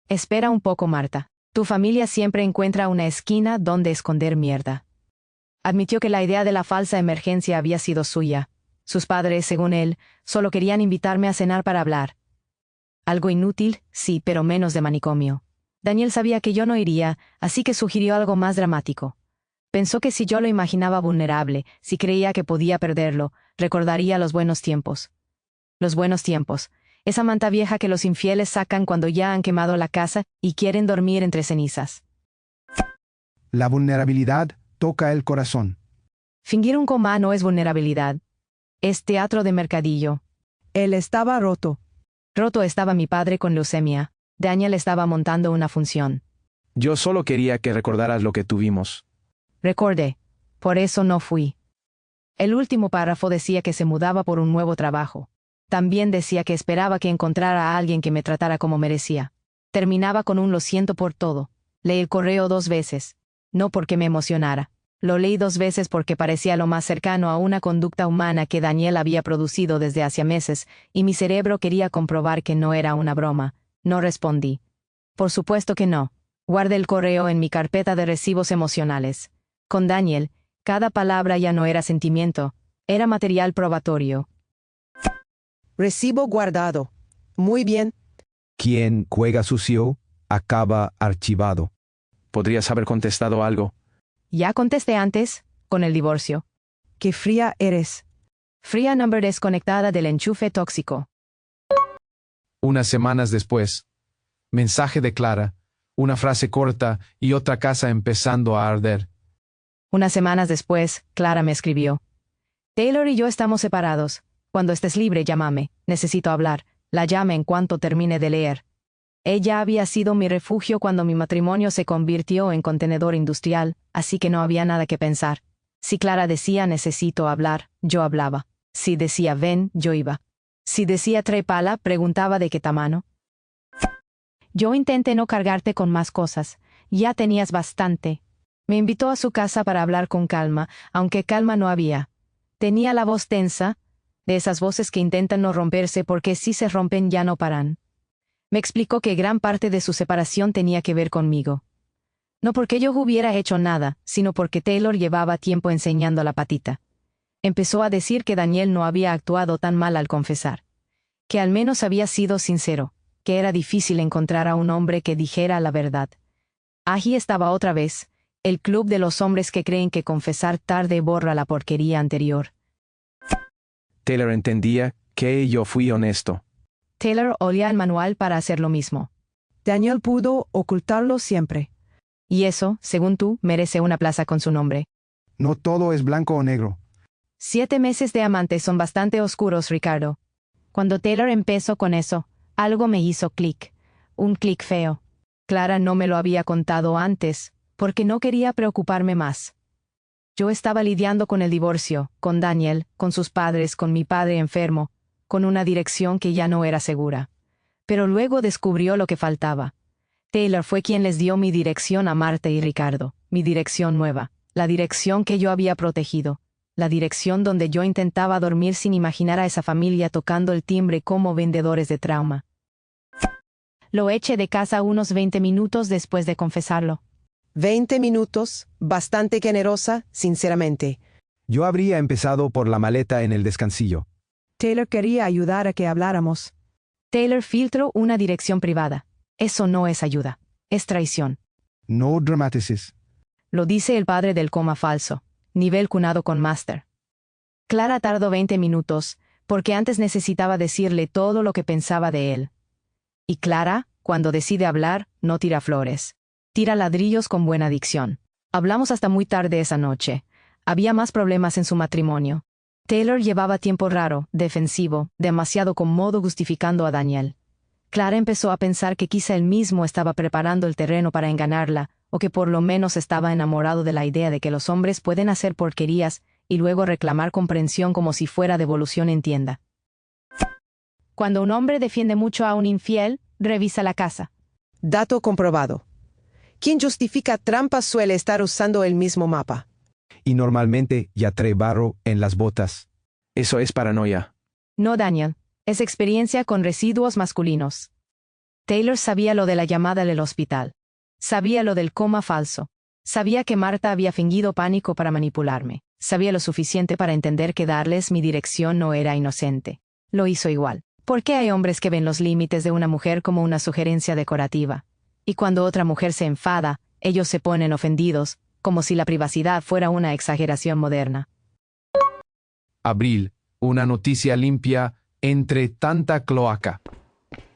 Espera un poco, Marta. Tu familia siempre encuentra una esquina donde esconder mierda. Admitió que la idea de la falsa emergencia había sido suya. Sus padres, según él, solo querían invitarme a cenar para hablar. Algo inútil, sí, pero menos de manicomio. Daniel sabía que yo no iría, así que sugirió algo más dramático. Pensó que si yo lo imaginaba vulnerable, si creía que podía perderlo, recordaría los buenos tiempos. Los buenos tiempos. Esa manta vieja que los infieles sacan cuando ya han quemado la casa y quieren dormir entre cenizas. La vulnerabilidad toca el corazón. Fingir un coma no es vulnerabilidad. Es teatro de mercadillo. Él estaba roto. Roto estaba mi padre con leucemia. Daniel estaba montando una función. Yo solo quería que recordaras lo que tuvimos. Recordé. Por eso no fui. El último párrafo decía que se mudaba por un nuevo trabajo. También decía que esperaba que encontrara a alguien que me tratara como merecía. Terminaba con un lo siento por todo. Leí el correo 2 veces. No porque me emocionara. Lo leí 2 veces porque parecía lo más cercano a una conducta humana que Daniel había producido desde hacía meses, y mi cerebro quería comprobar que no era una broma. No respondí. Por supuesto que no. Guardé el correo en mi carpeta de recibos emocionales. Con Daniel, cada palabra ya no era sentimiento, era material probatorio. Recibo guardado. Muy bien. Quien juega sucio, acaba archivado. Podrías haber contestado algo. Ya contesté antes, con el divorcio. Qué fría eres. Fría number desconectada del enchufe tóxico. Unas semanas después. Mensaje de Clara. Una frase corta y otra casa empezando a arder. Unas semanas después, Clara me escribió. Taylor y yo estamos separados. Cuando estés libre, llámame. Necesito hablar. La llame en cuanto termine de leer. Ella había sido mi refugio cuando mi matrimonio se convirtió en contenedor industrial, así que no había nada que pensar. Si Clara decía necesito hablar, yo hablaba. Si decía ven, yo iba. Si decía trépala, preguntaba de qué tamaño. Yo intenté no cargarte con más cosas. Ya tenías bastante. Me invitó a su casa para hablar con calma, aunque calma no había. Tenía la voz tensa, de esas voces que intentan no romperse porque si se rompen ya no paran. Me explicó que gran parte de su separación tenía que ver conmigo. No porque yo hubiera hecho nada, sino porque Taylor llevaba tiempo enseñando la patita. Empezó a decir que Daniel no había actuado tan mal al confesar. Que al menos había sido sincero, que era difícil encontrar a un hombre que dijera la verdad. Allí estaba otra vez, el club de los hombres que creen que confesar tarde borra la porquería anterior. Taylor entendía que yo fui honesto. Taylor olía el manual para hacer lo mismo. Daniel pudo ocultarlo siempre. Y eso, según tú, merece una plaza con su nombre. No todo es blanco o negro. 7 meses de amante son bastante oscuros, Ricardo. Cuando Taylor empezó con eso, algo me hizo clic. Un clic feo. Clara no me lo había contado antes, porque no quería preocuparme más. Yo estaba lidiando con el divorcio, con Daniel, con sus padres, con mi padre enfermo, con una dirección que ya no era segura. Pero luego descubrió lo que faltaba. Taylor fue quien les dio mi dirección a Marta y Ricardo, mi dirección nueva, la dirección que yo había protegido, la dirección donde yo intentaba dormir sin imaginar a esa familia tocando el timbre como vendedores de trauma. Lo eché de casa unos 20 minutos después de confesarlo. 20 minutos, bastante generosa, sinceramente. Yo habría empezado por la maleta en el descansillo. Taylor quería ayudar a que habláramos. Taylor filtró una dirección privada. Eso no es ayuda. Es traición. No dramatices. Lo dice el padre del coma falso. Nivel cunado con máster. Clara tardó 20 minutos, porque antes necesitaba decirle todo lo que pensaba de él. Y Clara, cuando decide hablar, no tira flores. Tira ladrillos con buena dicción. Hablamos hasta muy tarde esa noche. Había más problemas en su matrimonio. Taylor llevaba tiempo raro, defensivo, demasiado cómodo justificando a Daniel. Clara empezó a pensar que quizá él mismo estaba preparando el terreno para engañarla, o que por lo menos estaba enamorado de la idea de que los hombres pueden hacer porquerías y luego reclamar comprensión como si fuera devolución en tienda. Cuando un hombre defiende mucho a un infiel, revisa la casa. Dato comprobado. Quien justifica trampas suele estar usando el mismo mapa. Y normalmente ya trae barro en las botas. Eso es paranoia. No, Daniel. Es experiencia con residuos masculinos. Taylor sabía lo de la llamada del hospital. Sabía lo del coma falso. Sabía que Marta había fingido pánico para manipularme. Sabía lo suficiente para entender que darles mi dirección no era inocente. Lo hizo igual. ¿Por qué hay hombres que ven los límites de una mujer como una sugerencia decorativa? Y cuando otra mujer se enfada, ellos se ponen ofendidos, como si la privacidad fuera una exageración moderna. Abril. Una noticia limpia entre tanta cloaca.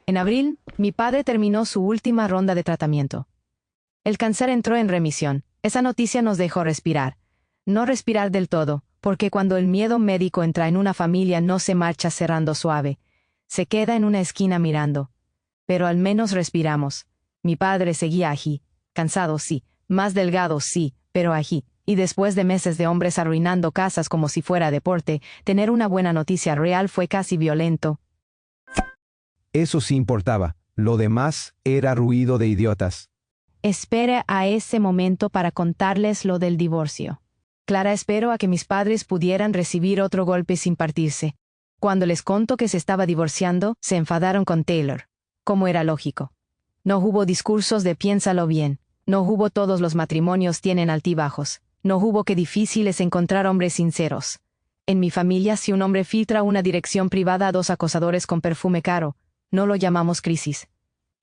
En abril, mi padre terminó su última ronda de tratamiento. El cáncer entró en remisión. Esa noticia nos dejó respirar. No respirar del todo, porque cuando el miedo médico entra en una familia no se marcha cerrando suave. Se queda en una esquina mirando. Pero al menos respiramos. Mi padre seguía allí. Cansado, sí. Más delgado, sí, pero allí. Y después de meses de hombres arruinando casas como si fuera deporte, tener una buena noticia real fue casi violento. Eso sí importaba, Lo demás era ruido de idiotas. Espere a ese momento para contarles lo del divorcio. Clara esperó a que mis padres pudieran recibir otro golpe sin partirse. Cuando les contó que se estaba divorciando, se enfadaron con Taylor. Como era lógico. No hubo discursos de piénsalo bien. No hubo todos los matrimonios tienen altibajos. No hubo que difícil es encontrar hombres sinceros. En mi familia, si un hombre filtra una dirección privada a dos acosadores con perfume caro, no lo llamamos crisis.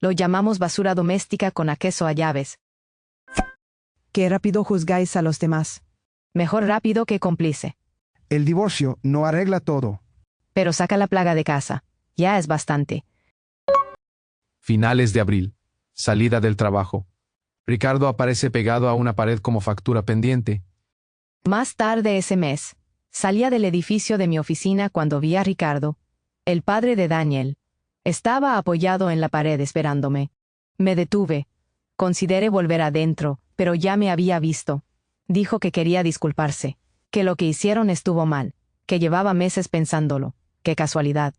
Lo llamamos basura doméstica con acceso a llaves. Qué rápido juzgáis a los demás. Mejor rápido que cómplice. El divorcio no arregla todo. Pero saca la plaga de casa. Ya es bastante. Finales de abril. Salida del trabajo. Ricardo aparece pegado a una pared como factura pendiente. Más tarde ese mes, salía del edificio de mi oficina cuando vi a Ricardo, el padre de Daniel. Estaba apoyado en la pared esperándome. Me detuve. Consideré volver adentro, pero ya me había visto. Dijo que quería disculparse, que lo que hicieron estuvo mal, que llevaba meses pensándolo. Qué casualidad.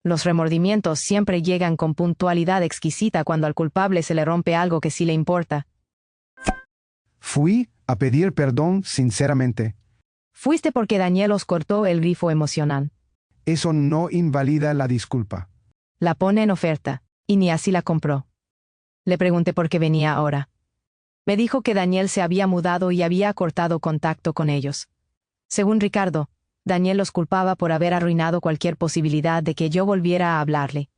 Los remordimientos siempre llegan con puntualidad exquisita cuando al culpable se le rompe algo que sí le importa. Fui a pedir perdón sinceramente. Fuiste porque Daniel os cortó el grifo emocional. Eso no invalida la disculpa. La pone en oferta, y ni así la compró. Le pregunté por qué venía ahora. Me dijo que Daniel se había mudado y había cortado contacto con ellos. Según Ricardo, Daniel los culpaba por haber arruinado cualquier posibilidad de que yo volviera a hablarle.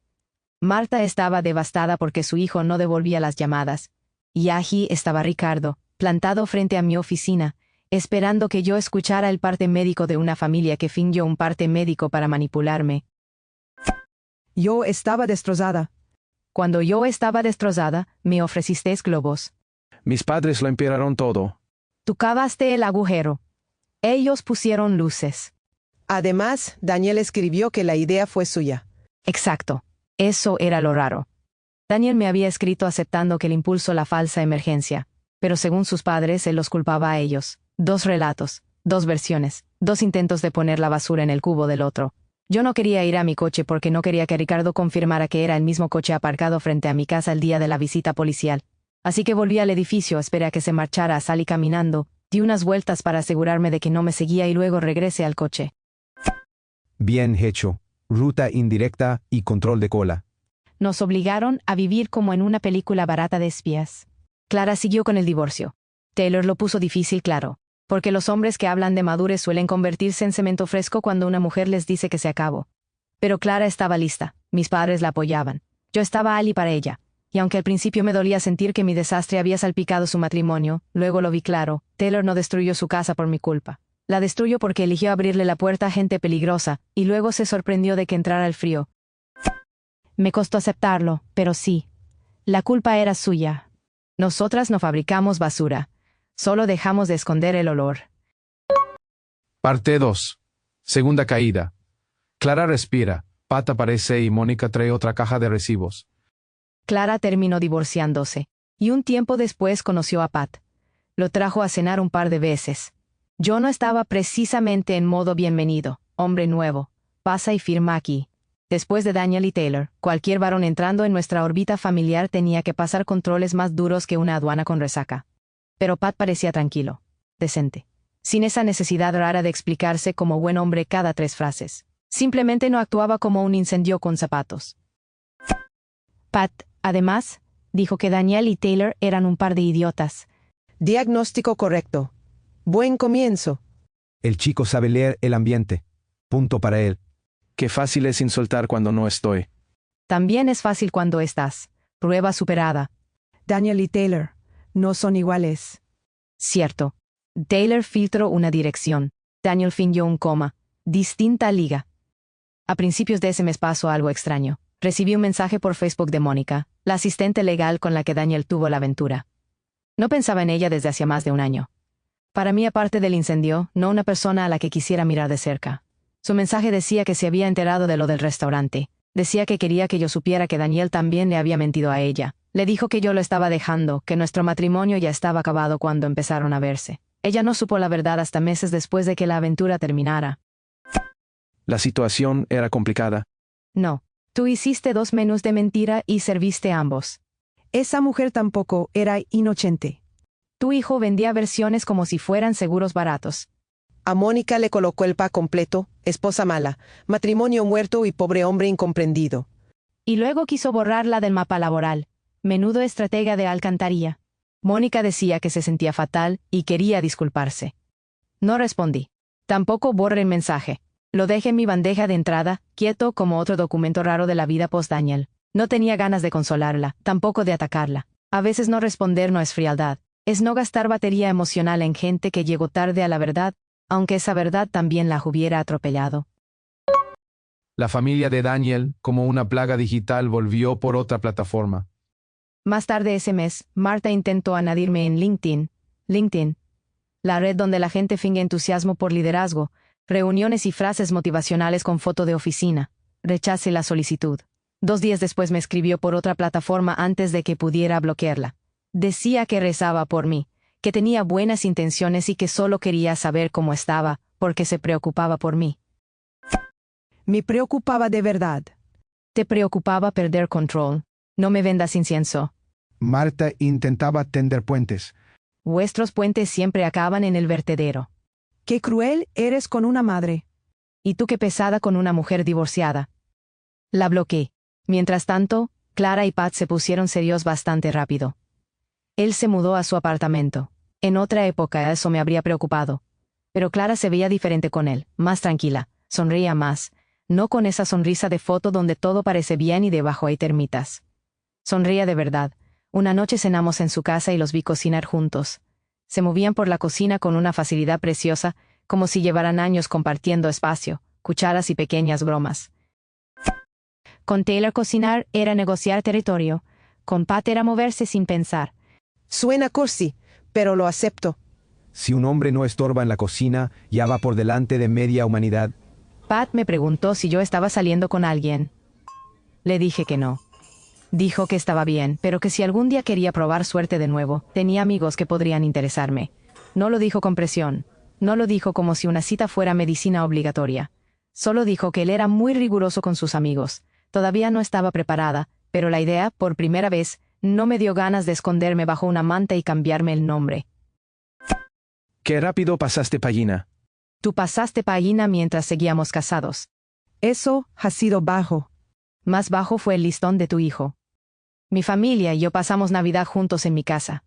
Marta estaba devastada porque su hijo no devolvía las llamadas. Y allí estaba Ricardo, plantado frente a mi oficina, esperando que yo escuchara el parte médico de una familia que fingió un parte médico para manipularme. Yo estaba destrozada. Cuando yo estaba destrozada, me ofrecisteis globos. Mis padres lo empeoraron todo. Tú cavaste el agujero. Ellos pusieron luces. Además, Daniel escribió que la idea fue suya. Exacto. Eso era lo raro. Daniel me había escrito aceptando que el impulso la falsa emergencia, pero según sus padres él los culpaba a ellos. 2 relatos, 2 versiones, 2 intentos de poner la basura en el cubo del otro. Yo no quería ir a mi coche porque no quería que Ricardo confirmara que era el mismo coche aparcado frente a mi casa el día de la visita policial. Así que volví al edificio, esperé a que se marchara, salí caminando, di unas vueltas para asegurarme de que no me seguía y luego regresé al coche. Bien hecho. Ruta indirecta y control de cola. Nos obligaron a vivir como en una película barata de espías. Clara siguió con el divorcio. Taylor lo puso difícil, claro, porque los hombres que hablan de madurez suelen convertirse en cemento fresco cuando una mujer les dice que se acabó. Pero Clara estaba lista, mis padres la apoyaban. Yo estaba ali para ella. Y aunque al principio me dolía sentir que mi desastre había salpicado su matrimonio, luego lo vi claro, Taylor no destruyó su casa por mi culpa. La destruyó porque eligió abrirle la puerta a gente peligrosa, y luego se sorprendió de que entrara el frío. Me costó aceptarlo, pero sí. La culpa era suya. Nosotras no fabricamos basura. Solo dejamos de esconder el olor. Parte 2. Segunda caída. Clara respira, Pat aparece y Mónica trae otra caja de recibos. Clara terminó divorciándose, y un tiempo después conoció a Pat. Lo trajo a cenar un par de veces. Yo no estaba precisamente en modo bienvenido, hombre nuevo, pasa y firma aquí. Después de Daniel y Taylor, cualquier varón entrando en nuestra órbita familiar tenía que pasar controles más duros que una aduana con resaca. Pero Pat parecía tranquilo, decente, sin esa necesidad rara de explicarse como buen hombre cada 3 frases. Simplemente no actuaba como un incendio con zapatos. Pat, además, dijo que Daniel y Taylor eran un par de idiotas. Diagnóstico correcto. Buen comienzo. El chico sabe leer el ambiente. Punto para él. Qué fácil es insultar cuando no estoy. También es fácil cuando estás. Prueba superada. Daniel y Taylor no son iguales. Cierto. Taylor filtró una dirección. Daniel fingió un coma. Distinta liga. A principios de ese mes pasó algo extraño. Recibí un mensaje por Facebook de Mónica, la asistente legal con la que Daniel tuvo la aventura. No pensaba en ella desde hacía más de un año. Para mí, aparte del incendio, no una persona a la que quisiera mirar de cerca. Su mensaje decía que se había enterado de lo del restaurante. Decía que quería que yo supiera que Daniel también le había mentido a ella. Le dijo que yo lo estaba dejando, que nuestro matrimonio ya estaba acabado cuando empezaron a verse. Ella no supo la verdad hasta meses después de que la aventura terminara. La situación era complicada. No, Tú hiciste 2 menús de mentira y serviste ambos. Esa mujer tampoco era inocente. Tu hijo vendía versiones como si fueran seguros baratos. A Mónica le colocó el pa completo, esposa mala, matrimonio muerto y pobre hombre incomprendido. Y luego quiso borrarla del mapa laboral. Menudo estratega de alcantarilla. Mónica decía que se sentía fatal y quería disculparse. No respondí. Tampoco borré el mensaje. Lo dejé en mi bandeja de entrada, quieto como otro documento raro de la vida post-Daniel. No tenía ganas de consolarla, tampoco de atacarla. A veces no responder no es frialdad. Es no gastar batería emocional en gente que llegó tarde a la verdad, aunque esa verdad también la hubiera atropellado. La familia de Daniel, como una plaga digital, volvió por otra plataforma. Más tarde ese mes, Marta intentó añadirme en LinkedIn, la red donde la gente finge entusiasmo por liderazgo, reuniones y frases motivacionales con foto de oficina. Rechacé la solicitud. 2 días después me escribió por otra plataforma antes de que pudiera bloquearla. Decía que rezaba por mí, que tenía buenas intenciones y que solo quería saber cómo estaba, porque se preocupaba por mí. Me preocupaba de verdad. Te preocupaba perder control. No me vendas incienso. Marta intentaba tender puentes. Vuestros puentes siempre acaban en el vertedero. Qué cruel eres con una madre. Y tú qué pesada con una mujer divorciada. La bloqueé. Mientras tanto, Clara y Pat se pusieron serios bastante rápido. Él se mudó a su apartamento. En otra época eso me habría preocupado. Pero Clara se veía diferente con él, más tranquila, sonreía más, no con esa sonrisa de foto donde todo parece bien y debajo hay termitas. Sonreía de verdad. Una noche cenamos en su casa y los vi cocinar juntos. Se movían por la cocina con una facilidad preciosa, como si llevaran años compartiendo espacio, cucharas y pequeñas bromas. Con Taylor cocinar era negociar territorio, con Pat era moverse sin pensar. Suena cursi, pero lo acepto. Si un hombre no estorba en la cocina, ya va por delante de media humanidad. Pat me preguntó si yo estaba saliendo con alguien. Le dije que no. Dijo que estaba bien, pero que si algún día quería probar suerte de nuevo, tenía amigos que podrían interesarme. No lo dijo con presión. No lo dijo como si una cita fuera medicina obligatoria. Solo dijo que él era muy riguroso con sus amigos. Todavía no estaba preparada, pero la idea, por primera vez, no me dio ganas de esconderme bajo una manta y cambiarme el nombre. Qué rápido pasaste página. Tú pasaste página mientras seguíamos casados. Eso ha sido bajo. Más bajo fue el listón de tu hijo. Mi familia y yo pasamos Navidad juntos en mi casa.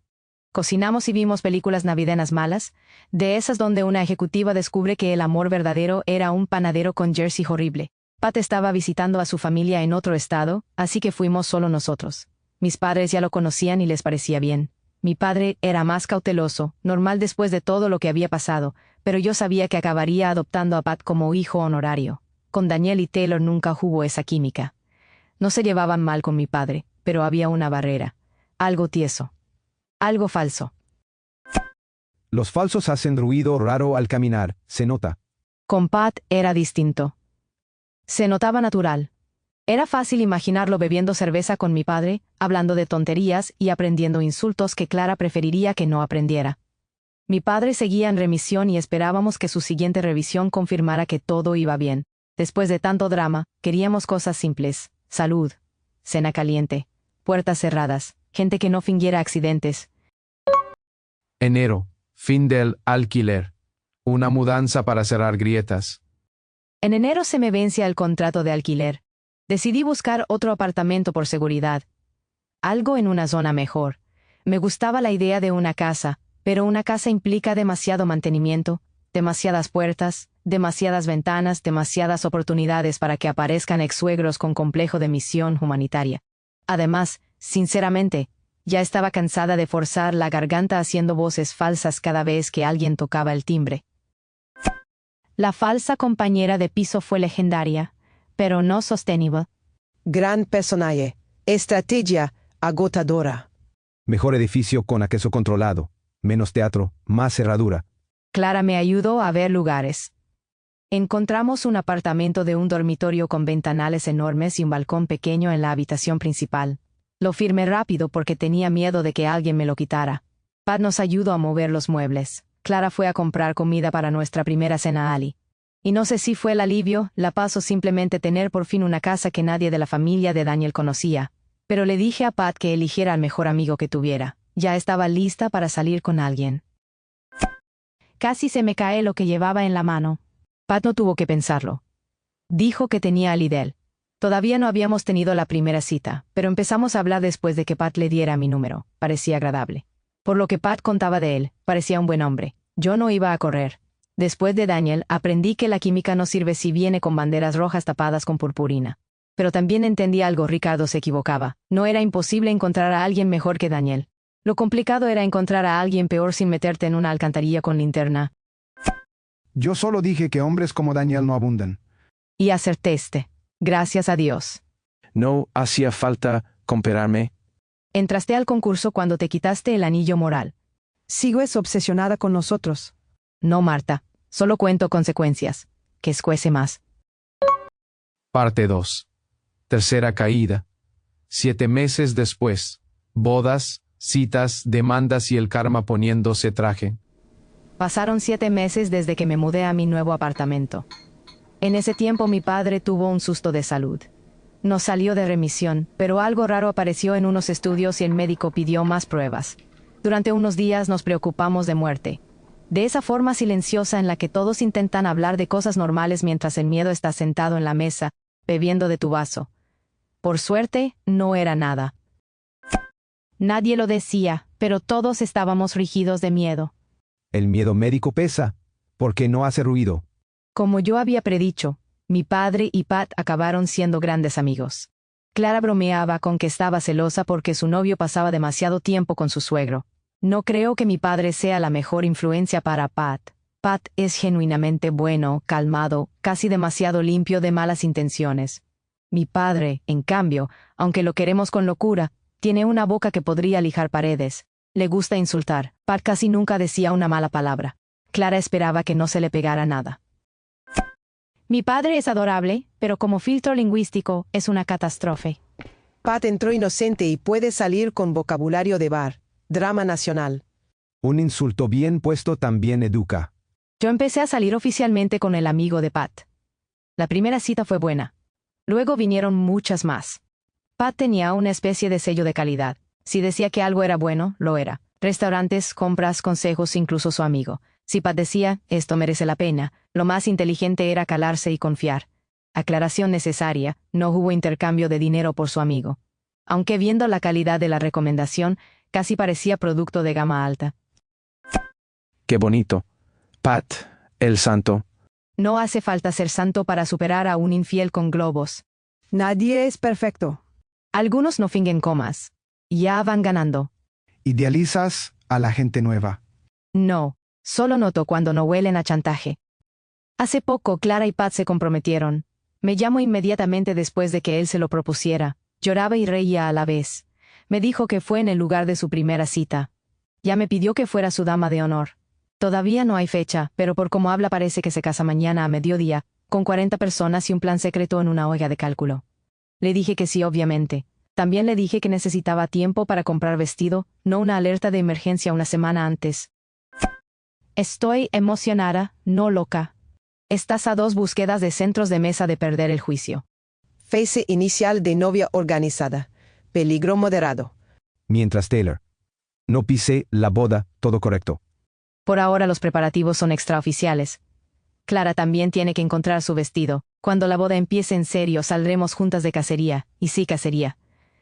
Cocinamos y vimos películas navideñas malas, de esas donde una ejecutiva descubre que el amor verdadero era un panadero con jersey horrible. Pat estaba visitando a su familia en otro estado, así que fuimos solo nosotros. Mis padres ya lo conocían y les parecía bien. Mi padre era más cauteloso, normal después de todo lo que había pasado, pero yo sabía que acabaría adoptando a Pat como hijo honorario. Con Daniel y Taylor nunca hubo esa química. No se llevaban mal con mi padre, pero había una barrera. Algo tieso. Algo falso. Los falsos hacen ruido raro al caminar, se nota. Con Pat era distinto. Se notaba natural. Era fácil imaginarlo bebiendo cerveza con mi padre, hablando de tonterías y aprendiendo insultos que Clara preferiría que no aprendiera. Mi padre seguía en remisión y esperábamos que su siguiente revisión confirmara que todo iba bien. Después de tanto drama, queríamos cosas simples. Salud. Cena caliente. Puertas cerradas. Gente que no fingiera accidentes. Enero. Fin del alquiler. Una mudanza para cerrar grietas. En enero se me vence el contrato de alquiler. Decidí buscar otro apartamento por seguridad. Algo en una zona mejor. Me gustaba la idea de una casa, pero una casa implica demasiado mantenimiento, demasiadas puertas, demasiadas ventanas, demasiadas oportunidades para que aparezcan ex-suegros con complejo de misión humanitaria. Además, sinceramente, ya estaba cansada de forzar la garganta haciendo voces falsas cada vez que alguien tocaba el timbre. La falsa compañera de piso fue legendaria, pero no sostenible. Gran personaje. Estrategia agotadora. Mejor edificio con acceso controlado. Menos teatro, más cerradura. Clara me ayudó a ver lugares. Encontramos un apartamento de un dormitorio con ventanales enormes y un balcón pequeño en la habitación principal. Lo firmé rápido porque tenía miedo de que alguien me lo quitara. Pat nos ayudó a mover los muebles. Clara fue a comprar comida para nuestra primera cena Ali. Y no sé si fue el alivio, la paz o simplemente tener por fin una casa que nadie de la familia de Daniel conocía. Pero le dije a Pat que eligiera al mejor amigo que tuviera. Ya estaba lista para salir con alguien. Casi se me cae lo que llevaba en la mano. Pat no tuvo que pensarlo. Dijo que tenía a Lidl. Todavía no habíamos tenido la primera cita, pero empezamos a hablar después de que Pat le diera mi número. Parecía agradable. Por lo que Pat contaba de él, parecía un buen hombre. Yo no iba a correr. Después de Daniel, aprendí que la química no sirve si viene con banderas rojas tapadas con purpurina. Pero también entendí algo, Ricardo se equivocaba. No era imposible encontrar a alguien mejor que Daniel. Lo complicado era encontrar a alguien peor sin meterte en una alcantarilla con linterna. Yo solo dije que hombres como Daniel no abundan. Y acertaste. Gracias a Dios. No hacía falta compararme. Entraste al concurso cuando te quitaste el anillo moral. Sigo es obsesionada con nosotros. No, Marta. Solo cuento consecuencias. Que escuece más. Parte 2. Tercera caída. 7 meses después. Bodas, citas, demandas y el karma poniéndose traje. Pasaron 7 meses desde que me mudé a mi nuevo apartamento. En ese tiempo mi padre tuvo un susto de salud. No salió de remisión, pero algo raro apareció en unos estudios y el médico pidió más pruebas. Durante unos días nos preocupamos de muerte. De esa forma silenciosa en la que todos intentan hablar de cosas normales mientras el miedo está sentado en la mesa, bebiendo de tu vaso. Por suerte, no era nada. Nadie lo decía, pero todos estábamos rígidos de miedo. El miedo médico pesa, porque no hace ruido. Como yo había predicho, mi padre y Pat acabaron siendo grandes amigos. Clara bromeaba con que estaba celosa porque su novio pasaba demasiado tiempo con su suegro. No creo que mi padre sea la mejor influencia para Pat. Pat es genuinamente bueno, calmado, casi demasiado limpio de malas intenciones. Mi padre, en cambio, aunque lo queremos con locura, tiene una boca que podría lijar paredes. Le gusta insultar. Pat casi nunca decía una mala palabra. Clara esperaba que no se le pegara nada. Mi padre es adorable, pero como filtro lingüístico es una catástrofe. Pat entró inocente y puede salir con vocabulario de bar. Drama nacional. Un insulto bien puesto también educa. Yo empecé a salir oficialmente con el amigo de Pat. La primera cita fue buena. Luego vinieron muchas más. Pat tenía una especie de sello de calidad. Si decía que algo era bueno, lo era. Restaurantes, compras, consejos, incluso su amigo. Si Pat decía, esto merece la pena, lo más inteligente era calarse y confiar. Aclaración necesaria, no hubo intercambio de dinero por su amigo. Aunque viendo la calidad de la recomendación, casi parecía producto de gama alta. Qué bonito. Pat, el santo. No hace falta ser santo para superar a un infiel con globos. Nadie es perfecto. Algunos no fingen comas. Ya van ganando. Idealizas a la gente nueva. No, solo noto cuando no huelen a chantaje. Hace poco Clara y Pat se comprometieron. Me llamó inmediatamente después de que él se lo propusiera. Lloraba y reía a la vez. Me dijo que fue en el lugar de su primera cita. Ya me pidió que fuera su dama de honor. Todavía no hay fecha, pero por cómo habla parece que se casa mañana a mediodía, con 40 personas y un plan secreto en una hoja de cálculo. Le dije que sí, obviamente. También le dije que necesitaba tiempo para comprar vestido, no una alerta de emergencia una semana antes. Estoy emocionada, no loca. Estás a 2 búsquedas de centros de mesa de perder el juicio. Fase inicial de novia organizada. Peligro moderado. Mientras Taylor. No pisé la boda, todo correcto. Por ahora los preparativos son extraoficiales. Clara también tiene que encontrar su vestido. Cuando la boda empiece en serio, saldremos juntas de cacería. Y sí, cacería.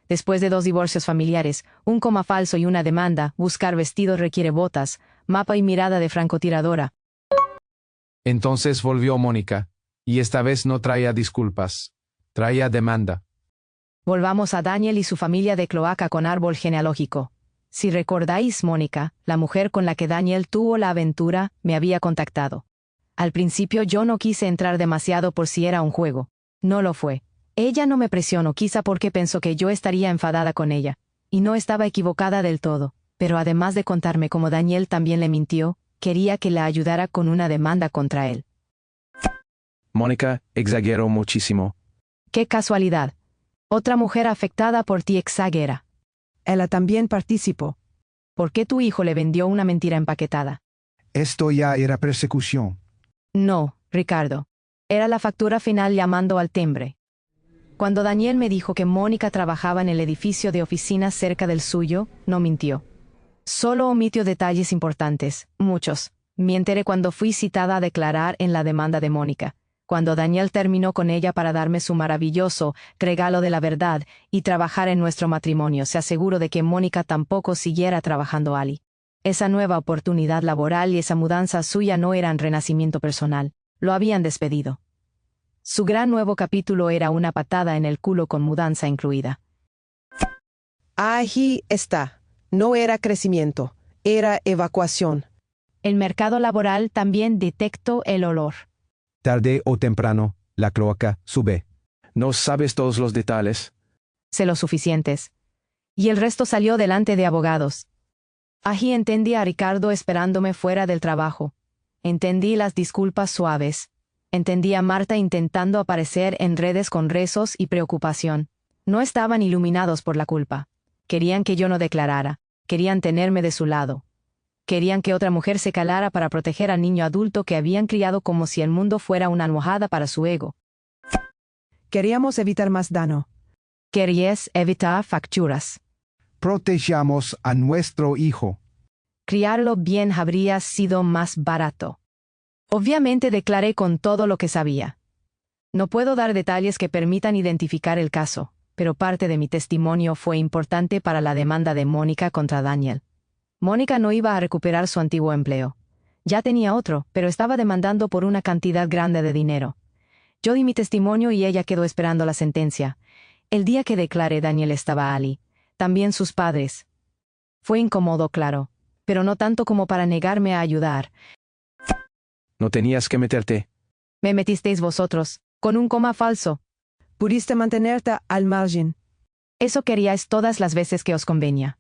Después de 2 divorcios familiares, un coma falso y una demanda, buscar vestido requiere botas, mapa y mirada de francotiradora. Entonces volvió Mónica, y esta vez no traía disculpas. Traía demanda. Volvamos a Daniel y su familia de cloaca con árbol genealógico. Si recordáis, Mónica, la mujer con la que Daniel tuvo la aventura, me había contactado. Al principio yo no quise entrar demasiado por si era un juego. No lo fue. Ella no me presionó, quizá porque pensó que yo estaría enfadada con ella. Y no estaba equivocada del todo. Pero además de contarme cómo Daniel también le mintió, quería que la ayudara con una demanda contra él. Mónica exageró muchísimo. ¡Qué casualidad! Otra mujer afectada por ti exagera. Ella también participó. ¿Por qué tu hijo le vendió una mentira empaquetada? Esto ya era persecución. No, Ricardo. Era la factura final llamando al timbre. Cuando Daniel me dijo que Mónica trabajaba en el edificio de oficinas cerca del suyo, no mintió. Solo omitió detalles importantes, muchos. Me enteré cuando fui citada a declarar en la demanda de Mónica, cuando Daniel terminó con ella para darme su maravilloso regalo de la verdad y trabajar en nuestro matrimonio. Se aseguró de que Mónica tampoco siguiera trabajando allí. Esa nueva oportunidad laboral y esa mudanza suya no eran renacimiento personal. Lo habían despedido. Su gran nuevo capítulo era una patada en el culo con mudanza incluida. Ahí está. No era crecimiento, era evacuación. El mercado laboral también detectó el olor. Tarde o temprano, la cloaca sube. No sabes todos los detalles. Sé los suficientes. Y el resto salió delante de abogados. Allí entendí a Ricardo esperándome fuera del trabajo. Entendí las disculpas suaves. Entendí a Marta intentando aparecer en redes con rezos y preocupación. No estaban iluminados por la culpa. Querían que yo no declarara. Querían tenerme de su lado. Querían que otra mujer se calara para proteger al niño adulto que habían criado como si el mundo fuera una almohada para su ego. Queríamos evitar más daño. Querías evitar facturas. Protejamos a nuestro hijo. Criarlo bien habría sido más barato. Obviamente declaré con todo lo que sabía. No puedo dar detalles que permitan identificar el caso, pero parte de mi testimonio fue importante para la demanda de Mónica contra Daniel. Mónica no iba a recuperar su antiguo empleo. Ya tenía otro, pero estaba demandando por una cantidad grande de dinero. Yo di mi testimonio y ella quedó esperando la sentencia. El día que declaré, Daniel estaba allí. También sus padres. Fue incómodo, claro, pero no tanto como para negarme a ayudar. No tenías que meterte. Me metisteis vosotros, con un coma falso. Pudiste mantenerte al margen. Eso queríais todas las veces que os convenía.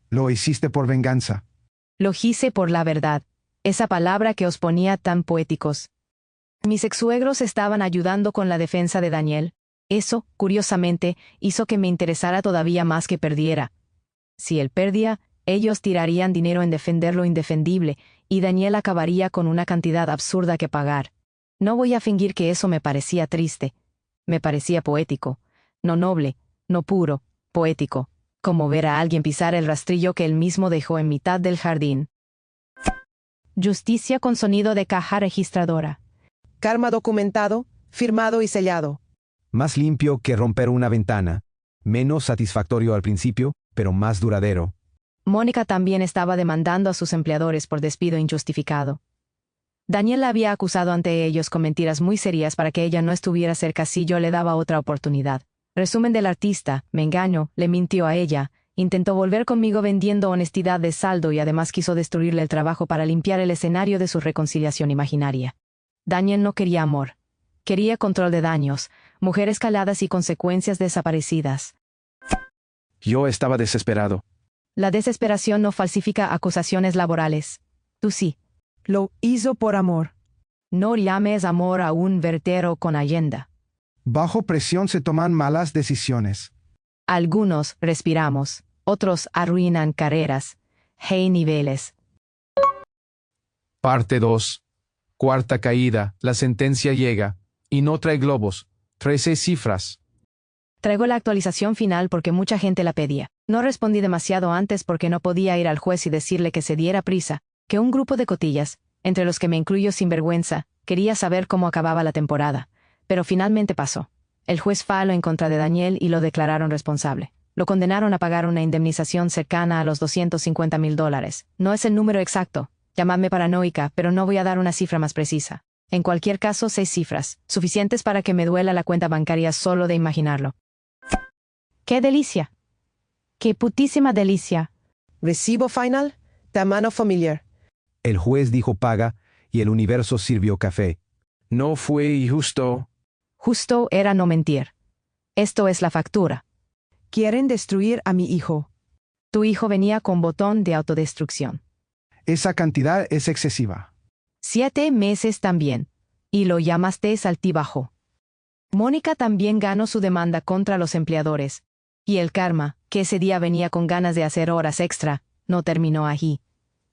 Lo hiciste por venganza. Lo hice por la verdad, esa palabra que os ponía tan poéticos. Mis exsuegros estaban ayudando con la defensa de Daniel. Eso, curiosamente, hizo que me interesara todavía más que perdiera. Si él perdía, ellos tirarían dinero en defender lo indefendible, y Daniel acabaría con una cantidad absurda que pagar. No voy a fingir que eso me parecía triste. Me parecía poético. No noble, no puro, poético. Como ver a alguien pisar el rastrillo que él mismo dejó en mitad del jardín. Justicia con sonido de caja registradora. Karma documentado, firmado y sellado. Más limpio que romper una ventana. Menos satisfactorio al principio, pero más duradero. Mónica también estaba demandando a sus empleadores por despido injustificado. Daniel la había acusado ante ellos con mentiras muy serias para que ella no estuviera cerca si yo le daba otra oportunidad. Resumen del artista: me engañó, le mintió a ella, intentó volver conmigo vendiendo honestidad de saldo y además quiso destruirle el trabajo para limpiar el escenario de su reconciliación imaginaria. Daniel no quería amor. Quería control de daños, mujeres caladas y consecuencias desaparecidas. Yo estaba desesperado. La desesperación no falsifica acusaciones laborales. Tú sí. Lo hizo por amor. No llames amor a un vertero con Allenda. Bajo presión se toman malas decisiones. Algunos respiramos, otros arruinan carreras. Hay niveles. Parte 2. Cuarta caída. La sentencia llega. Y no trae globos. 13 cifras. Traigo la actualización final porque mucha gente la pedía. No respondí demasiado antes porque no podía ir al juez y decirle que se diera prisa, que un grupo de cotillas, entre los que me incluyo sin vergüenza, quería saber cómo acababa la temporada. Pero finalmente pasó. El juez faló en contra de Daniel y lo declararon responsable. Lo condenaron a pagar una indemnización cercana a los $250,000. No es el número exacto. Llamadme paranoica, pero no voy a dar una cifra más precisa. En cualquier caso, 6 cifras, suficientes para que me duela la cuenta bancaria solo de imaginarlo. ¡Qué delicia! ¡Qué putísima delicia! Recibo final, tamaño familiar. El juez dijo paga, y el universo sirvió café. No fue injusto. Justo era no mentir. Esto es la factura. Quieren destruir a mi hijo. Tu hijo venía con botón de autodestrucción. Esa cantidad es excesiva. 7 meses también. Y lo llamaste altibajo. Mónica también ganó su demanda contra los empleadores. Y el karma, que ese día venía con ganas de hacer horas extra, no terminó allí.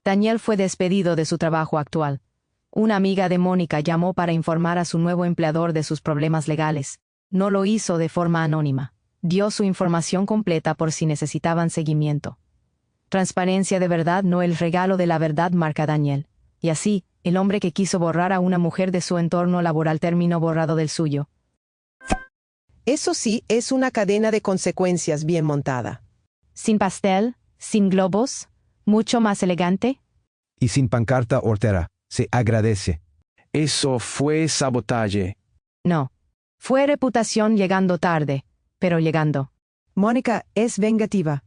Daniel fue despedido de su trabajo actual. Una amiga de Mónica llamó para informar a su nuevo empleador de sus problemas legales. No lo hizo de forma anónima. Dio su información completa por si necesitaban seguimiento. Transparencia de verdad, no el regalo de la verdad, marca Daniel. Y así, el hombre que quiso borrar a una mujer de su entorno laboral terminó borrado del suyo. Eso sí, es una cadena de consecuencias bien montada. Sin pastel, sin globos, mucho más elegante. Y sin pancarta hortera. Se agradece. Eso fue sabotaje. No. Fue reputación llegando tarde, pero llegando. Mónica es vengativa.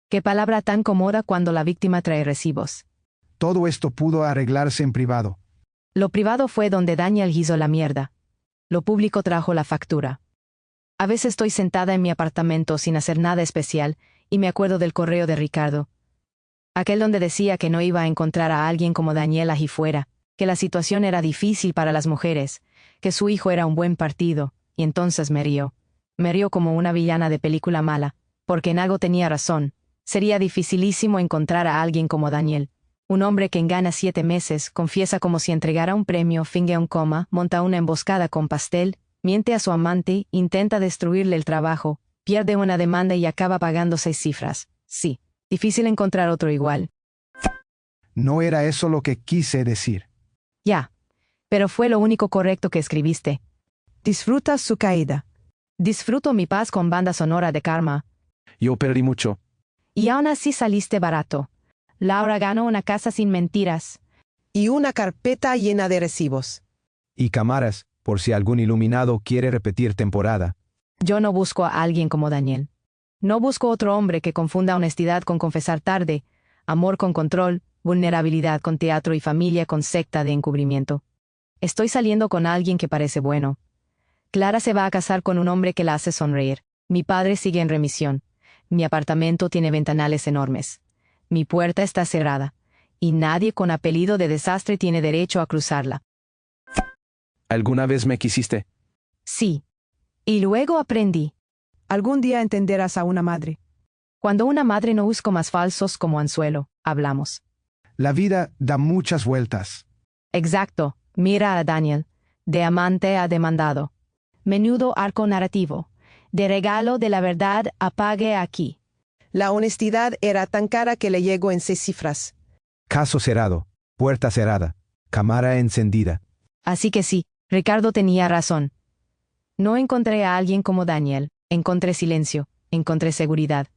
Qué palabra tan cómoda cuando la víctima trae recibos. Todo esto pudo arreglarse en privado. Lo privado fue donde Daniel hizo la mierda. Lo público trajo la factura. A veces estoy sentada en mi apartamento sin hacer nada especial y me acuerdo del correo de Ricardo. Aquel donde decía que no iba a encontrar a alguien como Daniel allí fuera, que la situación era difícil para las mujeres, que su hijo era un buen partido, y entonces me río. Me río como una villana de película mala, porque en algo tenía razón. Sería dificilísimo encontrar a alguien como Daniel. Un hombre que engana 7 meses, confiesa como si entregara un premio, finge un coma, monta una emboscada con pastel, miente a su amante, intenta destruirle el trabajo, pierde una demanda y acaba pagando 6 cifras. Sí, difícil encontrar otro igual. No era eso lo que quise decir. Ya. Pero fue lo único correcto que escribiste. Disfruta su caída. Disfruto mi paz con banda sonora de Karma. Yo perdí mucho. Y aún así saliste barato. Laura ganó una casa sin mentiras. Y una carpeta llena de recibos. Y cámaras, por si algún iluminado quiere repetir temporada. Yo no busco a alguien como Daniel. No busco otro hombre que confunda honestidad con confesar tarde, amor con control, vulnerabilidad con teatro y familia con secta de encubrimiento. Estoy saliendo con alguien que parece bueno. Clara se va a casar con un hombre que la hace sonreír. Mi padre sigue en remisión. Mi apartamento tiene ventanales enormes. Mi puerta está cerrada. Y nadie con apellido de desastre tiene derecho a cruzarla. ¿Alguna vez me quisiste? Sí. Y luego aprendí. Algún día entenderás a una madre. Cuando una madre no busca más falsos como anzuelo, hablamos. La vida da muchas vueltas. Exacto. Mira a Daniel. De amante a demandado. Menudo arco narrativo. De regalo de la verdad apague aquí. La honestidad era tan cara que le llegó en 6 cifras. Caso cerrado. Puerta cerrada. Cámara encendida. Así que sí, Ricardo tenía razón. No encontré a alguien como Daniel. Encontré silencio. Encontré seguridad.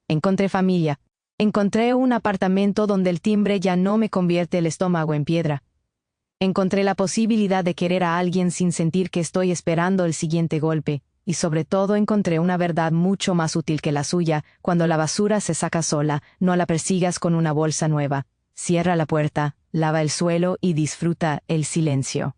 Encontré familia. Encontré un apartamento donde el timbre ya no me convierte el estómago en piedra. Encontré la posibilidad de querer a alguien sin sentir que estoy esperando el siguiente golpe. Y sobre todo encontré una verdad mucho más útil que la suya. Cuando la basura se saca sola, no la persigas con una bolsa nueva. Cierra la puerta, lava el suelo y disfruta el silencio.